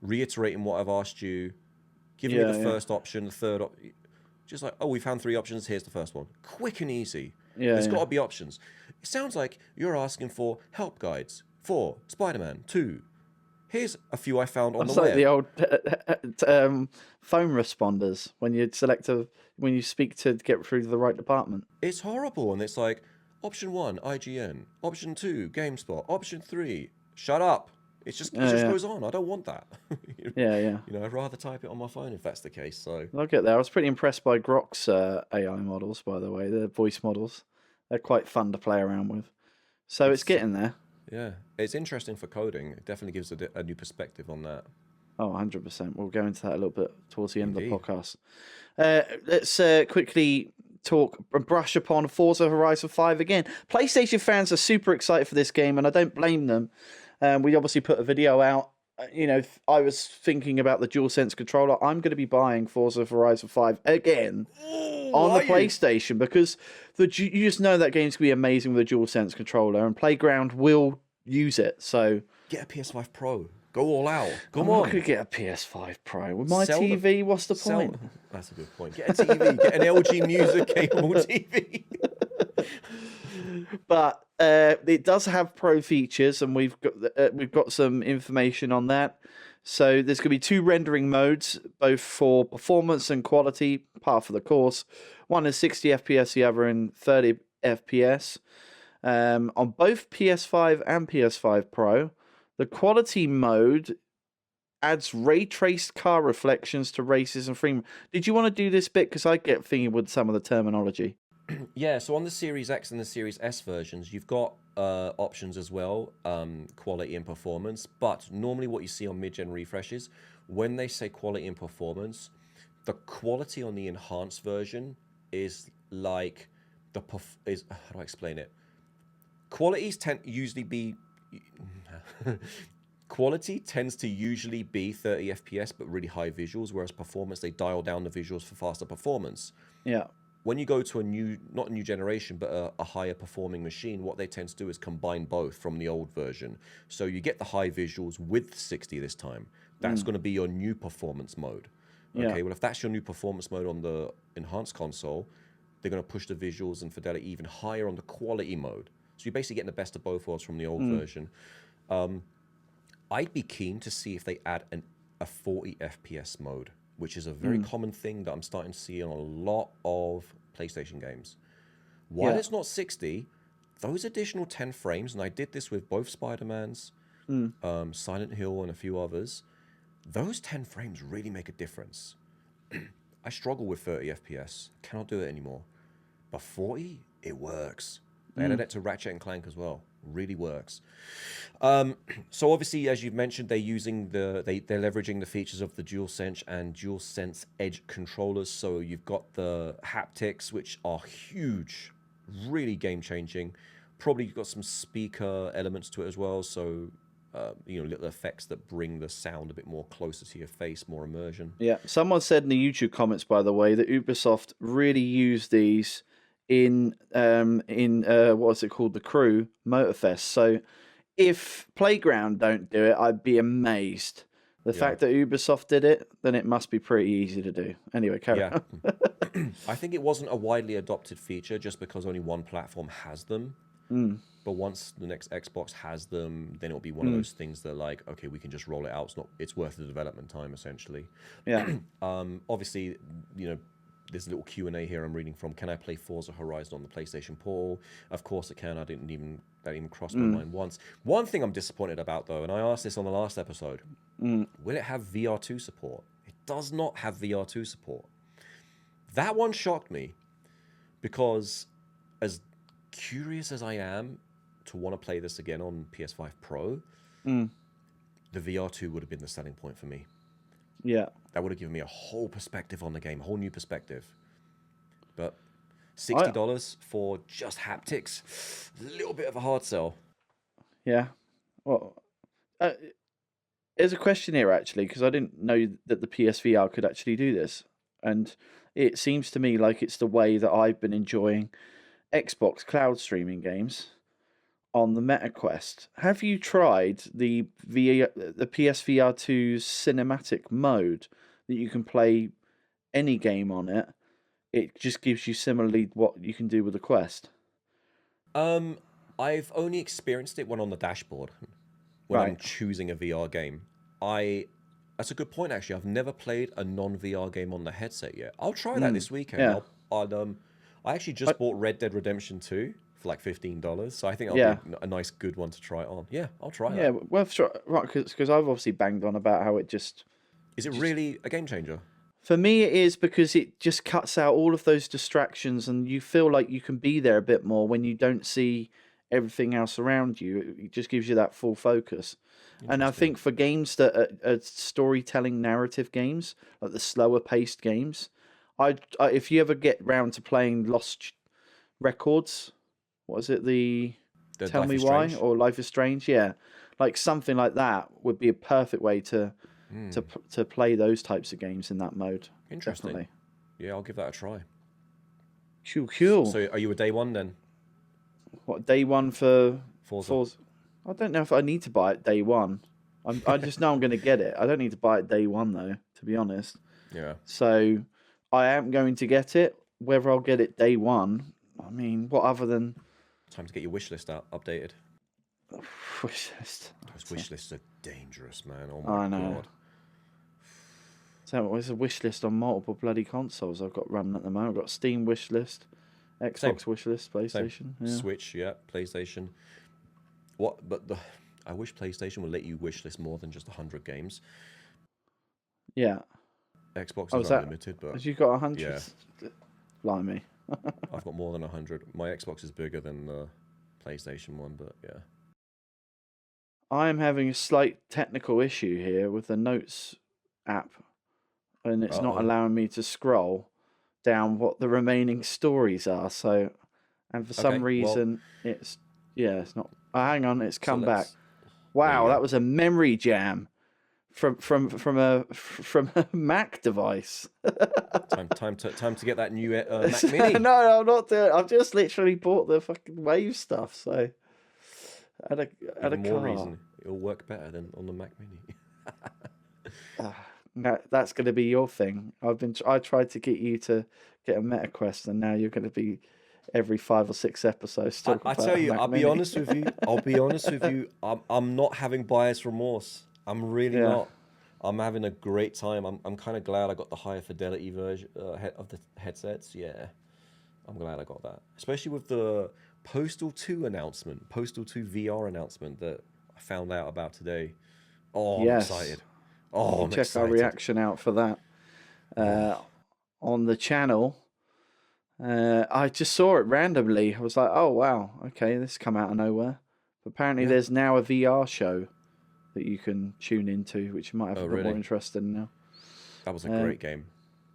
reiterating what I've asked you, giving me the first option, the third option. Just like, oh, we found 3 options. Here's the first one. Quick and easy. There's got to be options. It sounds like you're asking for help guides for Spider-Man 2. Here's a few I found on the web. It's like the old phone responders when you speak to get through to the right department. It's horrible, and it's like option 1, IGN. Option 2, GameSpot. Option 3, shut up. It just goes on. I don't want that. I'd rather type it on my phone if that's the case. So I'll get there. I was pretty impressed by Grok's AI models, by the way. The voice models. They're quite fun to play around with. So it's getting there. Yeah, it's interesting for coding. It definitely gives a new perspective on that. Oh, 100%. We'll go into that a little bit towards the end of the podcast. Let's quickly brush upon Forza Horizon 5 again. PlayStation fans are super excited for this game, and I don't blame them. We obviously put a video out. I was thinking about the DualSense controller. I'm going to be buying Forza Horizon 5 again on the PlayStation because you just know that game's going to be amazing with a DualSense controller, and Playground will use it. So get a PS5 Pro. Go all out. Come I'm on. not going to get a PS5 Pro. With my TV, what's the point? That's a good point. Get a TV. Get an LG Music capable TV. But it does have Pro features, and we've got some information on that. So there's going to be 2 rendering modes, both for performance and quality, par for the course. One is 60 FPS, the other in 30 FPS. On both PS5 and PS5 Pro, the quality mode adds ray traced car reflections to races and frame. Did you want to do this bit? Because I get thinking with some of the terminology. Yeah, so on the Series X and the Series S versions, you've got options as well, quality and performance. But normally what you see on mid-gen refreshes, when they say quality and performance, the quality on the enhanced version is like how do I explain it? Qualities Quality tends to usually be 30 FPS, but really high visuals, whereas performance, they dial down the visuals for faster performance. Yeah. When you go to not a new generation, but a higher performing machine, what they tend to do is combine both from the old version. So you get the high visuals with 60 this time. That's going to be your new performance mode. Okay, well, if that's your new performance mode on the enhanced console, they're going to push the visuals and fidelity even higher on the quality mode. So you're basically getting the best of both worlds from the old version. I'd be keen to see if they add a 40 FPS mode, which is a very common thing that I'm starting to see on a lot of PlayStation games. While it's not 60, those additional 10 frames, and I did this with both Spider-Mans, Silent Hill, and a few others, those 10 frames really make a difference. I struggle with 30 FPS. Cannot do it anymore. But 40, it works. They added it to Ratchet and Clank as well. Really works. So obviously, as you've mentioned, they're using they're leveraging the features of the DualSense and DualSense Edge controllers. So you've got the haptics, which are huge, really game changing. Probably got some speaker elements to it as well. So little effects that bring the sound a bit more closer to your face, more immersion. Yeah. Someone said in the YouTube comments, by the way, that Ubisoft really used these in what's it called, the Crew Motorfest. So if Playground don't do it, I'd be amazed. The fact that Ubisoft did it, then it must be pretty easy to do. Anyway, carry on. I think it wasn't a widely adopted feature just because only one platform has them. But once the next Xbox has them, then it'll be one of those things that, like, okay, we can just roll it out. It's worth the development time, essentially. Yeah. Obviously, there's a little Q&A here I'm reading from. Can I play Forza Horizon on the PlayStation Portal? Of course it can. That even crossed my mind once. One thing I'm disappointed about, though, and I asked this on the last episode, will it have VR2 support? It does not have VR2 support. That one shocked me because as curious as I am to want to play this again on PS5 Pro, the VR2 would have been the selling point for me. Yeah. That would have given me a whole perspective on the game, a whole new perspective. But $60 for just haptics, a little bit of a hard sell. Yeah. Well, there's a question here, actually, because I didn't know that the PSVR could actually do this. And it seems to me like it's the way that I've been enjoying Xbox cloud streaming games on the Meta Quest. Have you tried the PSVR 2's cinematic mode that you can play any game on it? It just gives you similarly what you can do with the Quest. I've only experienced it when on the dashboard, when I'm choosing a VR game. That's a good point, actually. I've never played a non-VR game on the headset yet. I'll try that this weekend. Yeah. I actually just bought Red Dead Redemption 2 for like $15, so I think that'll be a nice, good one to try it on. Yeah, I'll try that. Yeah, worth trying, right? Because I've obviously banged on about how it just... Is it really a game changer? For me, it is, because it just cuts out all of those distractions, and you feel like you can be there a bit more when you don't see everything else around you. It just gives you that full focus. And I think for games that are storytelling narrative games, like the slower paced games, I if you ever get round to playing Lost Records, what is it, the Tell Life Me is Why, Strange? or Life is Strange, like something like that would be a perfect way to play those types of games in that mode. Interesting. Definitely. Yeah, I'll give that a try. Cool. So are you a day one then? What, day one for Forza? I don't know if I need to buy it day one. I just know I'm going to get it. I don't need to buy it day one though, to be honest. Yeah. So I am going to get it. Whether I'll get it day one, I mean, what other than Time to get your wish list out updated. wish list? Those wish lists are dangerous, man. Oh I my know. god. So there's a wish list on multiple bloody consoles I've got running at the moment. I've got Steam wish list, Xbox wish list, PlayStation. Yeah. Switch, yeah, PlayStation. What? But I wish PlayStation would let you wish list more than just 100 games. Yeah. Xbox Oh, is unlimited, but have you got 100? yeah. Blimey. I've got more than 100. My Xbox is bigger than the PlayStation one, but yeah. I am having a slight technical issue here with the Notes app, and it's not allowing me to scroll down what the remaining stories are. So, and for some reason, it's not. Oh, hang on, it's come back. Wow, that was a memory jam from a Mac device. time to get that new Mac Mini. No, I'm not doing it. I've just literally bought the fucking Wave stuff, so at a more car. reason it'll work better than on the Mac Mini. No, that's going to be your thing. I tried to get you to get a Meta Quest, and now you're going to be every 5 or 6 episodes talking I about tell you, Mac I'll Mini. be honest with you. I'll be honest with you. I'm not having buyer's remorse. I'm really not. I'm having a great time. I'm kind of glad I got the higher fidelity version of the headsets. Yeah, I'm glad I got that, especially with the Postal 2 announcement, Postal 2 VR announcement that I found out about today. Oh, I'm excited. Oh, I'm check excited. our reaction out for that on the channel. I just saw it randomly. I was like, oh wow, okay, this come out of nowhere. But apparently there's now a VR show that you can tune into, which you might have a bit more interest in now. That was a great game.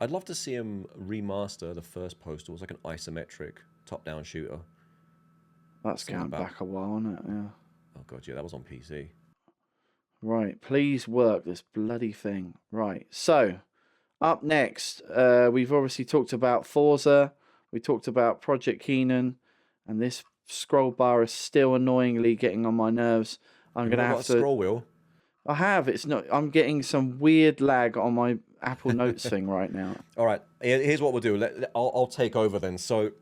I'd love to see him remaster the first Postal. It was like an isometric top-down shooter. That's going back a while, isn't it? Yeah. Oh god, yeah, that was on PC. Right, please work this bloody thing. Right, so up next, we've obviously talked about Forza. We talked about Project Keenan, and this scroll bar is still annoyingly getting on my nerves. I'm gonna have to scroll wheel. I have. It's not. I'm getting some weird lag on my Apple Notes thing right now. All right. Here's what we'll do. I'll take over then. So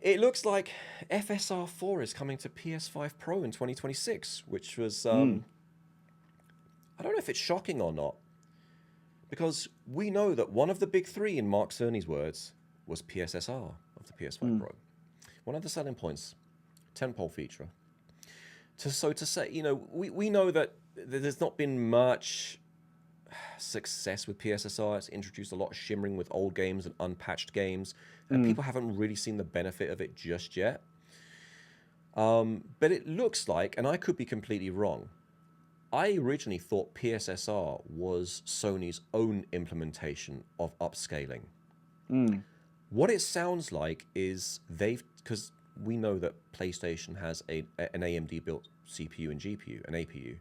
it looks like FSR 4 is coming to PS5 Pro in 2026, which was I don't know if it's shocking or not, because we know that one of the big three, in Mark Cerny's words, was PSSR of the PS5 Pro. One of the selling points, tentpole feature. To say, you know, we know that there's not been much success with PSSR. It's introduced a lot of shimmering with old games and unpatched games, and people haven't really seen the benefit of it just yet. But it looks like, and I could be completely wrong, I originally thought PSSR was Sony's own implementation of upscaling. What it sounds like is because we know that PlayStation has an AMD-built CPU and GPU, an APU.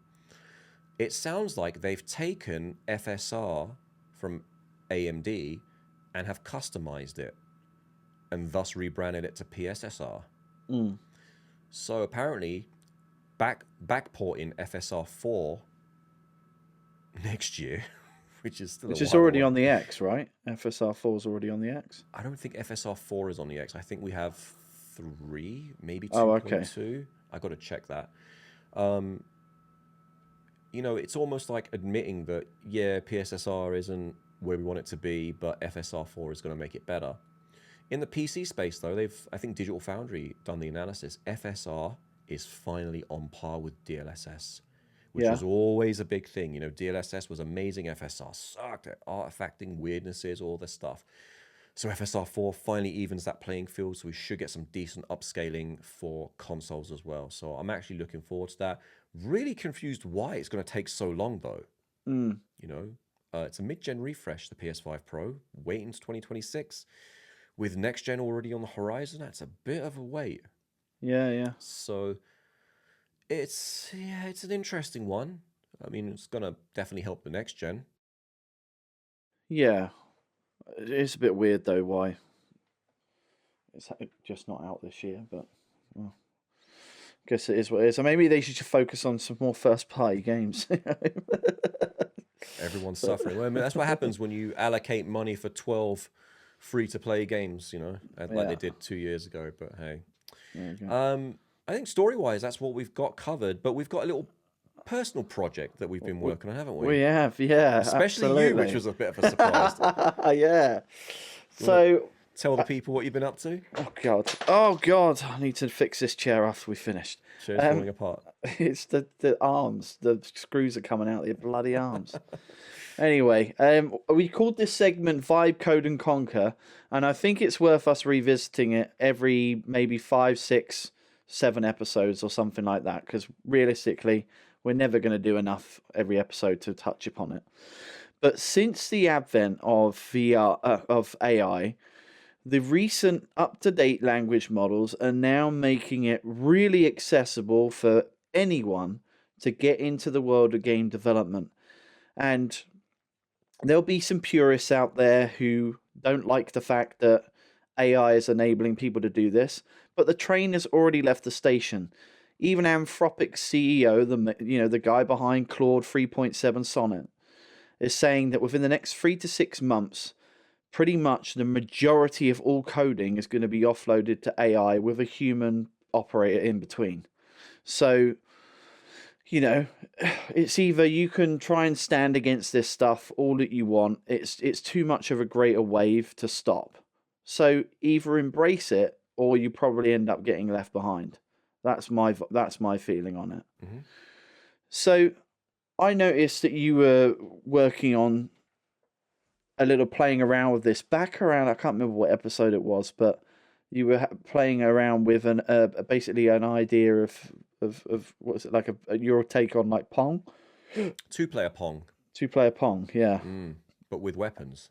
It sounds like they've taken FSR from AMD and have customized it, and thus rebranded it to PSSR. So apparently, backporting FSR 4 next year, which is already on the X, right? FSR 4 is already on the X. I don't think FSR 4 is on the X. I think we have 3, maybe 2.2. Oh, okay. I got to check that. You know, it's almost like admitting that, yeah, PSSR isn't where we want it to be, but FSR 4 is going to make it better. In the PC space, though, I think Digital Foundry done the analysis. FSR is finally on par with DLSS, which was always a big thing. You know, DLSS was amazing. FSR sucked at artifacting, weirdnesses, all this stuff. So FSR 4 finally evens that playing field, so we should get some decent upscaling for consoles as well. So I'm actually looking forward to that. Really confused why it's going to take so long, though. You know, it's a mid-gen refresh, the PS5 Pro, waiting to 2026. With next gen already on the horizon, that's a bit of a wait. Yeah. So it's an interesting one. I mean, it's going to definitely help the next gen. Yeah. It's a bit weird, though, why it's just not out this year, but well, guess it is what it is. So maybe they should focus on some more first-party games. Everyone's suffering. Well, I mean, that's what happens when you allocate money for 12 free-to-play games, you know, like they did 2 years ago. But hey, I think story-wise, that's what we've got covered. But we've got a little personal project that we've been working on, haven't we? We have, yeah. Especially absolutely. you, which was a bit of a surprise. Yeah. So tell the people what you've been up to. Oh God! I need to fix this chair after we finished. Chair's falling apart. It's the arms. The screws are coming out. The bloody arms. Anyway, we called this segment Vibe Code and Conquer, and I think it's worth us revisiting it every maybe 5, 6, 7 episodes or something like that, because realistically, we're never going to do enough every episode to touch upon it. But since the advent of of AI, the recent up-to-date language models are now making it really accessible for anyone to get into the world of game development. And there'll be some purists out there who don't like the fact that AI is enabling people to do this, but the train has already left the station. Even Anthropic's CEO, the guy behind Claude 3.7 Sonnet, is saying that within the next 3 to 6 months, pretty much the majority of all coding is going to be offloaded to AI with a human operator in between. So, you know, it's either you can try and stand against this stuff all that you want. It's too much of a greater wave to stop. So either embrace it or you probably end up getting left behind. That's my feeling on it. Mm-hmm. So I noticed that you were working on a little playing around with this back around. I can't remember what episode it was, but you were playing around with basically an idea of what is it, like your take on like Pong? 2-player Pong. 2-player Pong, yeah. But with weapons.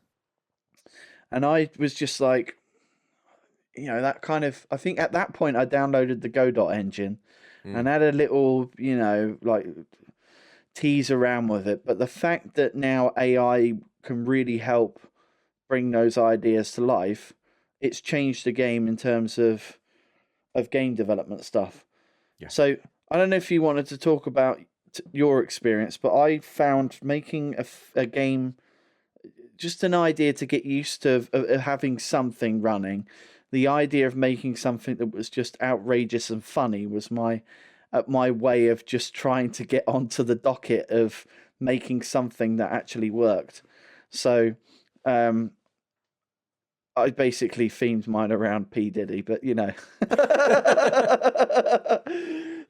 And I was just like, you know, that kind of, I think at that point I downloaded the Godot engine and had a little, you know, like tease around with it. But the fact that now AI can really help bring those ideas to life, it's changed the game in terms of game development stuff. Yeah. So I don't know if you wanted to talk about your experience, but I found making a game just an idea to get used to of having something running. The idea of making something that was just outrageous and funny was my way of just trying to get onto the docket of making something that actually worked. So I basically themed mine around P. Diddy, but you know.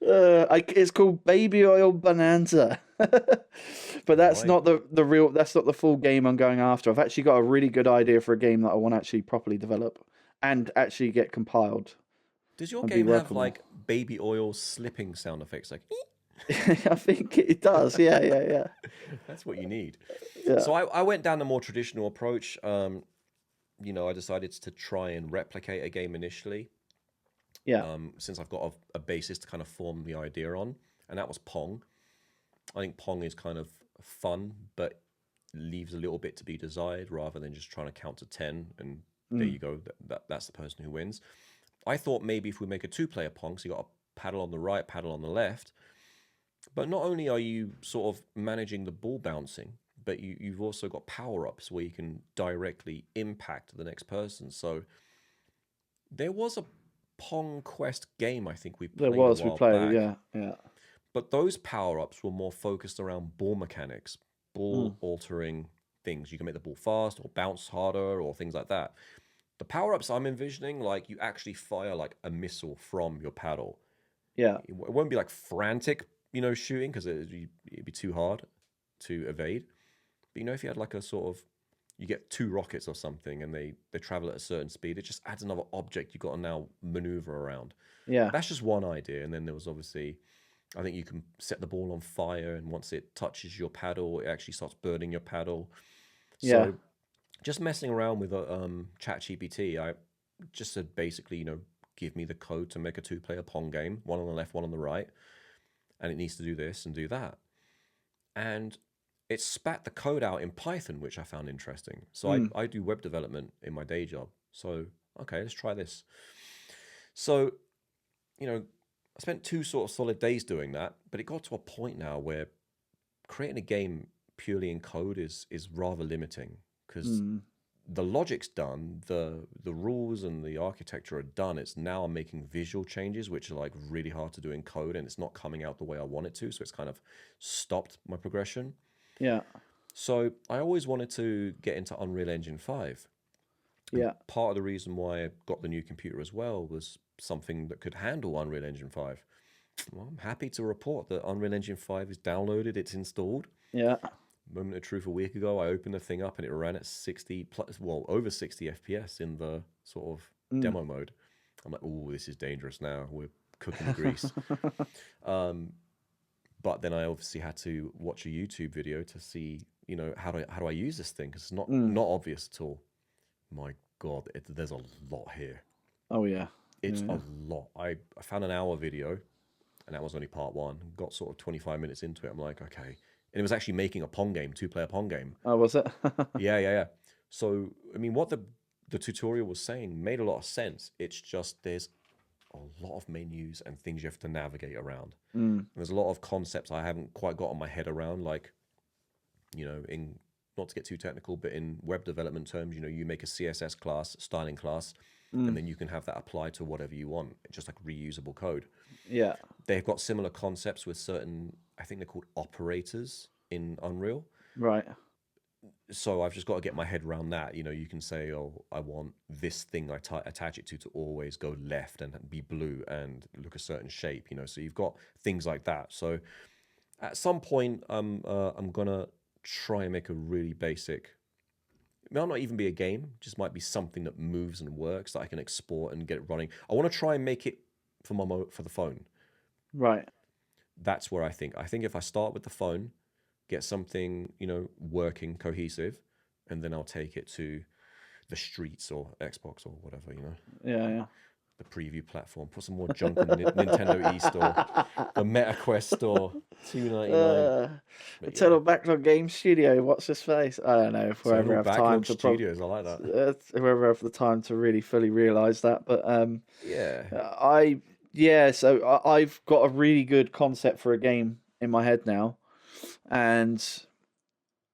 It's called Baby Oil Bonanza. But that's not the real, that's not the full game I'm going after. I've actually got a really good idea for a game that I want to actually properly develop and actually get compiled. Does your game have like baby oil slipping sound effects? Like, I think it does. Yeah. That's what you need. Yeah. So I went down the more traditional approach. You know, I decided to try and replicate a game initially. Yeah. Since I've got a basis to kind of form the idea on, and that was Pong. I think Pong is kind of fun, but leaves a little bit to be desired rather than just trying to count to 10 and there you go. That's the person who wins. I thought maybe if we make a 2-player Pong, so you got a paddle on the right, paddle on the left, but not only are you sort of managing the ball bouncing, but you've also got power-ups where you can directly impact the next person. So there was a Pong Quest game I think we played. We played, yeah. But those power-ups were more focused around ball mechanics, ball altering things. You can make the ball fast or bounce harder or things like that. The power-ups I'm envisioning, like you actually fire like a missile from your paddle. Yeah. It won't be like frantic, you know, shooting because it'd be too hard to evade. But you know, if you had like a sort of, you get 2 rockets or something and they travel at a certain speed, it just adds another object you've got to now maneuver around. Yeah. That's just one idea. And then there was obviously, I think you can set the ball on fire and once it touches your paddle, it actually starts burning your paddle. So just messing around with ChatGPT, I just said basically, you know, give me the code to make a 2-player Pong game, one on the left, one on the right. And it needs to do this and do that. And it spat the code out in Python, which I found interesting. So I do web development in my day job. So, okay, let's try this. So, you know, I spent 2 sort of solid days doing that, but it got to a point now where creating a game purely in code is rather limiting, because the logic's done, the rules and the architecture are done. It's now I'm making visual changes, which are like really hard to do in code, and it's not coming out the way I want it to. So it's kind of stopped my progression. Yeah. So I always wanted to get into Unreal Engine 5. Yeah. Part of the reason why I got the new computer as well was something that could handle Unreal Engine 5. Well, I'm happy to report that Unreal Engine 5 is downloaded, it's installed. Yeah. Moment of truth, a week ago, I opened the thing up and it ran at 60 plus, well, over 60 FPS in the sort of demo mode. I'm like, oh, this is dangerous now. We're cooking the grease. But then I obviously had to watch a YouTube video to see, you know, how do I use this thing? Because it's not obvious at all. My God, there's a lot here. Oh yeah, it's a lot. I found an hour video, and that was only part 1. Got sort of 25 minutes into it. I'm like, okay. And it was actually making a Pong game, 2-player Pong game. Oh, was it? Yeah. So, I mean, what the tutorial was saying made a lot of sense. It's just there's a lot of menus and things you have to navigate around. There's a lot of concepts I haven't quite got on my head around, like, you know, in not to get too technical, but in web development terms, you know, you make a CSS class, styling class, and then you can have that apply to whatever you want, just like reusable code. Yeah. They've got similar concepts with certain, I think they're called operators in Unreal. Right. So I've just got to get my head around that. You know, you can say, oh, I want this thing I attach it to always go left and be blue and look a certain shape, you know, so you've got things like that. So at some point, I'm going to try and make a really basic, it might not even be a game, just might be something that moves and works that I can export and get it running. I want to try and make it for the phone. Right. That's where I think if I start with the phone, get something, you know, working, cohesive, and then I'll take it to the streets or Xbox or whatever, you know. Yeah. The preview platform, put some more junk on the Nintendo eStore, the MetaQuest store, $2.99. Eternal Backlog Game Studio, what's his face? I don't know if we'll ever have time to Studios, I like that. If we ever have the time to really fully realise that, but so I've got a really good concept for a game in my head now, and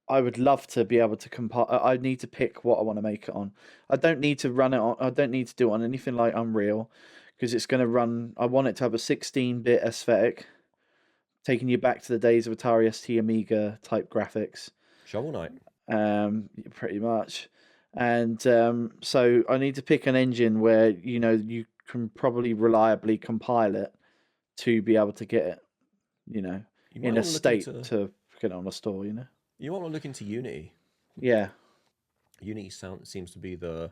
I would love to be able to compile. I need to pick what I want to make it on. I don't need to run it on. I don't need to do it on anything like Unreal, because it's going to run. I want it to have a 16-bit aesthetic, taking you back to the days of Atari ST Amiga type graphics. Shovel Knight. Pretty much. And so I need to pick an engine where, you know, you can probably reliably compile it to be able to get it, you know, in a state to get it on a store, you know. You want to look into Unity. Yeah. Unity seems to be the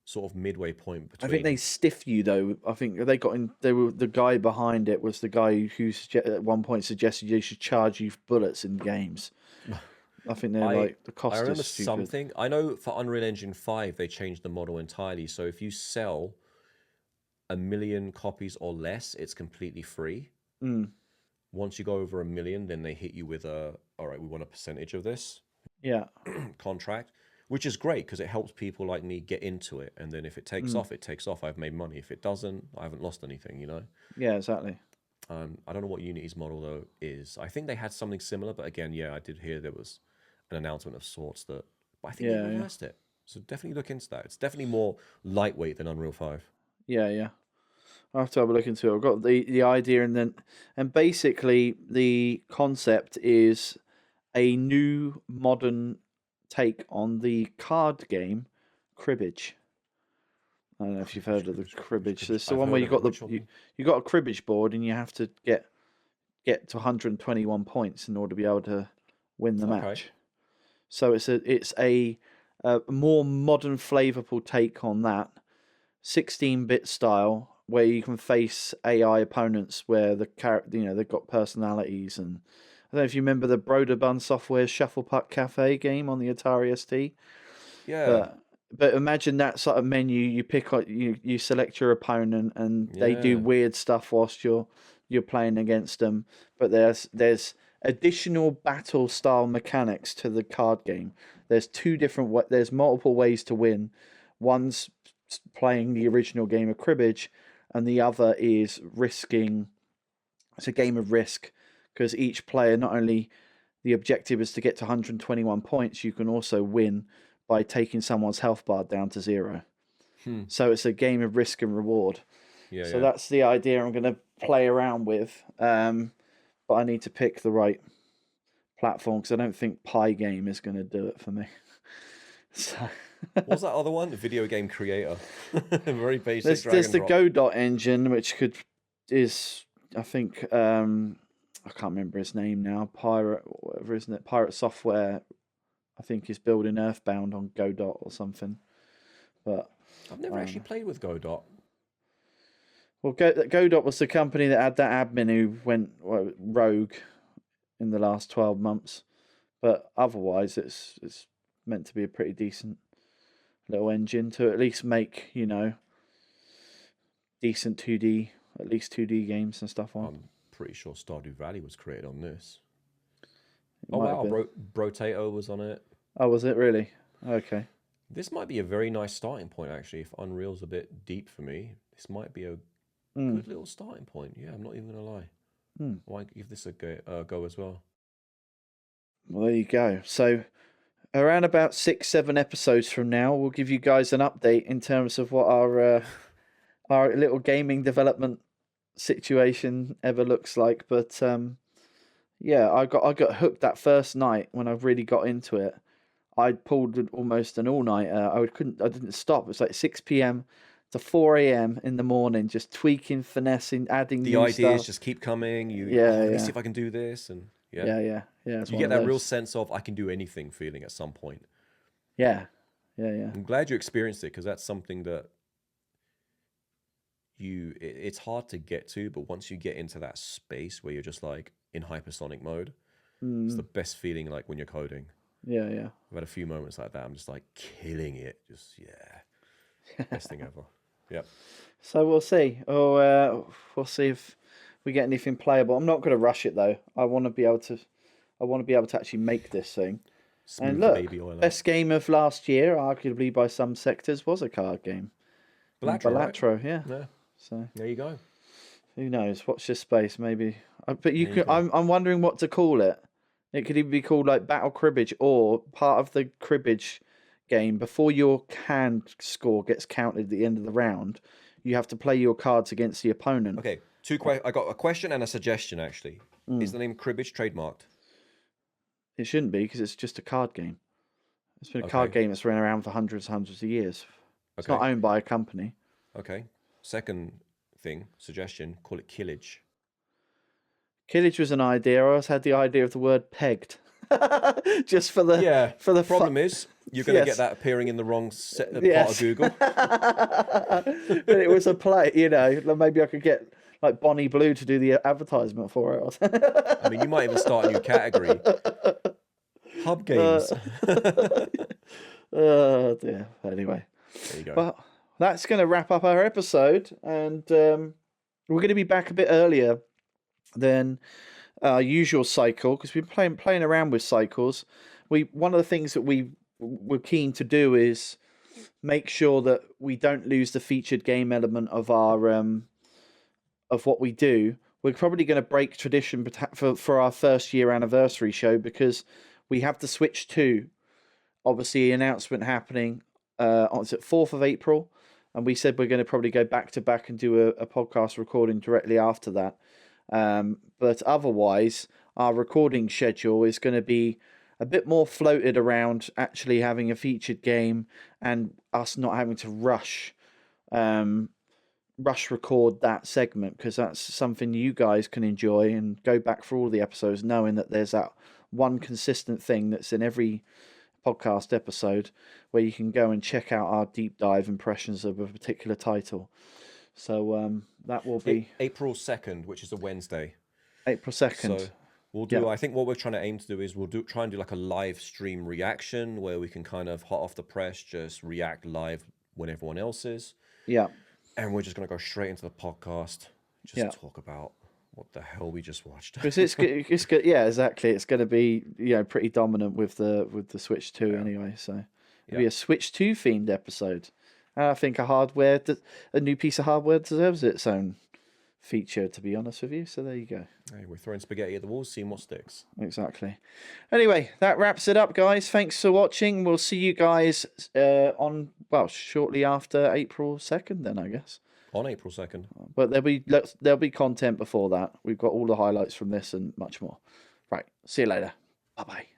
sort of midway point between. I think they stiff you though. I think they got in. They were the guy behind it was the guy who at one point suggested you should charge you for bullets in games. I think they're like the cost. I remember something. I know for Unreal Engine 5 they changed the model entirely. So if you sell 1 million copies or less, it's completely free. Once you go over 1 million, then they hit you with all right, we want a percentage of this. Yeah. Contract, which is great because it helps people like me get into it. And then if it takes off, it takes off. I've made money. If it doesn't, I haven't lost anything, you know? Yeah, exactly. I don't know what Unity's model though is. I think they had something similar, but again, yeah, I did hear there was an announcement of sorts but I think they reversed it. So definitely look into that. It's definitely more lightweight than Unreal 5. Yeah. I'll have to have a look into it. I've got the idea, and basically the concept is a new modern take on the card game Cribbage. I don't know if you've heard of the Cribbage. It's the one where you got you got a cribbage board and you have to get to 121 points in order to be able to win the match. So it's a more modern, flavourful take on that 16-bit style, where you can face AI opponents where they've got personalities. And I don't know if you remember the Broderbund Software Shuffle Puck Cafe game on the Atari ST. Yeah. But imagine that sort of menu. You pick you select your opponent, and they do weird stuff whilst you're playing against them. But there's additional battle style mechanics to the card game. There's multiple ways to win. One's playing the original game of cribbage, and the other is risking. It's a game of risk because each player, not only the objective is to get to 121 points, you can also win by taking someone's health bar down to 0. So it's a game of risk and reward. So that's the idea I'm going to play around with. But I need to pick the right platform because I don't think Pygame is going to do it for me. So what's that other one? The Video Game Creator. Very basic. There's the Godot engine, which is I think I can't remember his name now. Pirate, whatever, isn't it? Pirate Software, I think, is building Earthbound on Godot or something. But I've never actually played with Godot. Well, Godot was the company that had that admin who went rogue in the last 12 months. But otherwise, it's meant to be a pretty decent little engine to at least make, decent 2D, at least 2D games and stuff on. I'm pretty sure Stardew Valley was created on this. Oh, wow. Brotato was on it. Oh, was it really? Okay. This might be a very nice starting point, actually. If Unreal's a bit deep for me, this might be a good little starting point. Yeah, I'm not even going to lie. I might give this a go as well. Well, there you go. So, around about 6-7 episodes from now, we'll give you guys an update in terms of what our little gaming development situation ever looks like. But yeah, I got hooked that first night when I really got into it. I pulled almost an all-nighter. I didn't stop. It was like 6 p.m. to 4 a.m. in the morning, just tweaking, finessing, adding the new ideas stuff. Let me see if I can do this, and yeah. You get that real sense of I can do anything feeling at some point. Yeah. I'm glad you experienced it because that's something that it's hard to get to, but once you get into that space where you're just like in hypersonic mode, it's the best feeling, like when you're coding. Yeah. I've had a few moments like that. I'm just like killing it. Just best thing ever. Yep. So we'll see. We'll see if we get anything playable. I'm not going to rush it though. I want to be able to actually make this thing. Smooth and look, baby oil best game of last year, arguably by some sectors, was a card game. Balatro, right? Yeah. So there you go. Who knows? Watch this space, maybe. But you could. I'm wondering what to call it. It could even be called like Battle Cribbage, or part of the cribbage game. Before your hand score gets counted at the end of the round, you have to play your cards against the opponent. Okay, I got a question and a suggestion, actually. Is the name Cribbage trademarked? It shouldn't be, because it's just a card game. It's been a card game that's been around for hundreds of years. It's not owned by a company. Okay. Second suggestion, call it Killage. Killage was an idea. I always had the idea of the word pegged. Just for the problem is you're going to get that appearing in the wrong part of Google. But it was a play, maybe I could get like Bonnie Blue to do the advertisement for it. I mean, you might even start a new category. Hub games. Oh dear. Anyway. There you go. Well, that's going to wrap up our episode, and we're going to be back a bit earlier than our usual cycle because we've been playing around with cycles. One of the things that we're keen to do is make sure that we don't lose the featured game element of our of what we do. We're probably going to break tradition for our first year anniversary show because we have the Switch 2, obviously announcement happening on 4th of April. And we said we're going to probably go back to back and do a podcast recording directly after that. But otherwise, our recording schedule is going to be a bit more floated around actually having a featured game and us not having to rush record that segment, because that's something you guys can enjoy and go back for all the episodes knowing that there's that one consistent thing that's in every podcast episode where you can go and check out our deep dive impressions of a particular title. So that will be April 2nd, which is a Wednesday. April 2nd. So we'll do. I think what we're trying to aim to do is try and do like a live stream reaction where we can kind of hot off the press just react live when everyone else is. Yeah. And we're just going to go straight into the podcast, just talk about what the hell we just watched. Because it's good. Yeah, exactly. It's going to be pretty dominant with the Switch 2 anyway. So it'll be a Switch 2 themed episode. I think a new piece of hardware deserves its own feature, to be honest with you. So there you go. Hey, we're throwing spaghetti at the walls, seeing what sticks. Exactly. Anyway, that wraps it up, guys. Thanks for watching. We'll see you guys shortly after April 2nd, then, I guess. On April 2nd. But there'll be content before that. We've got all the highlights from this and much more. Right. See you later. Bye-bye.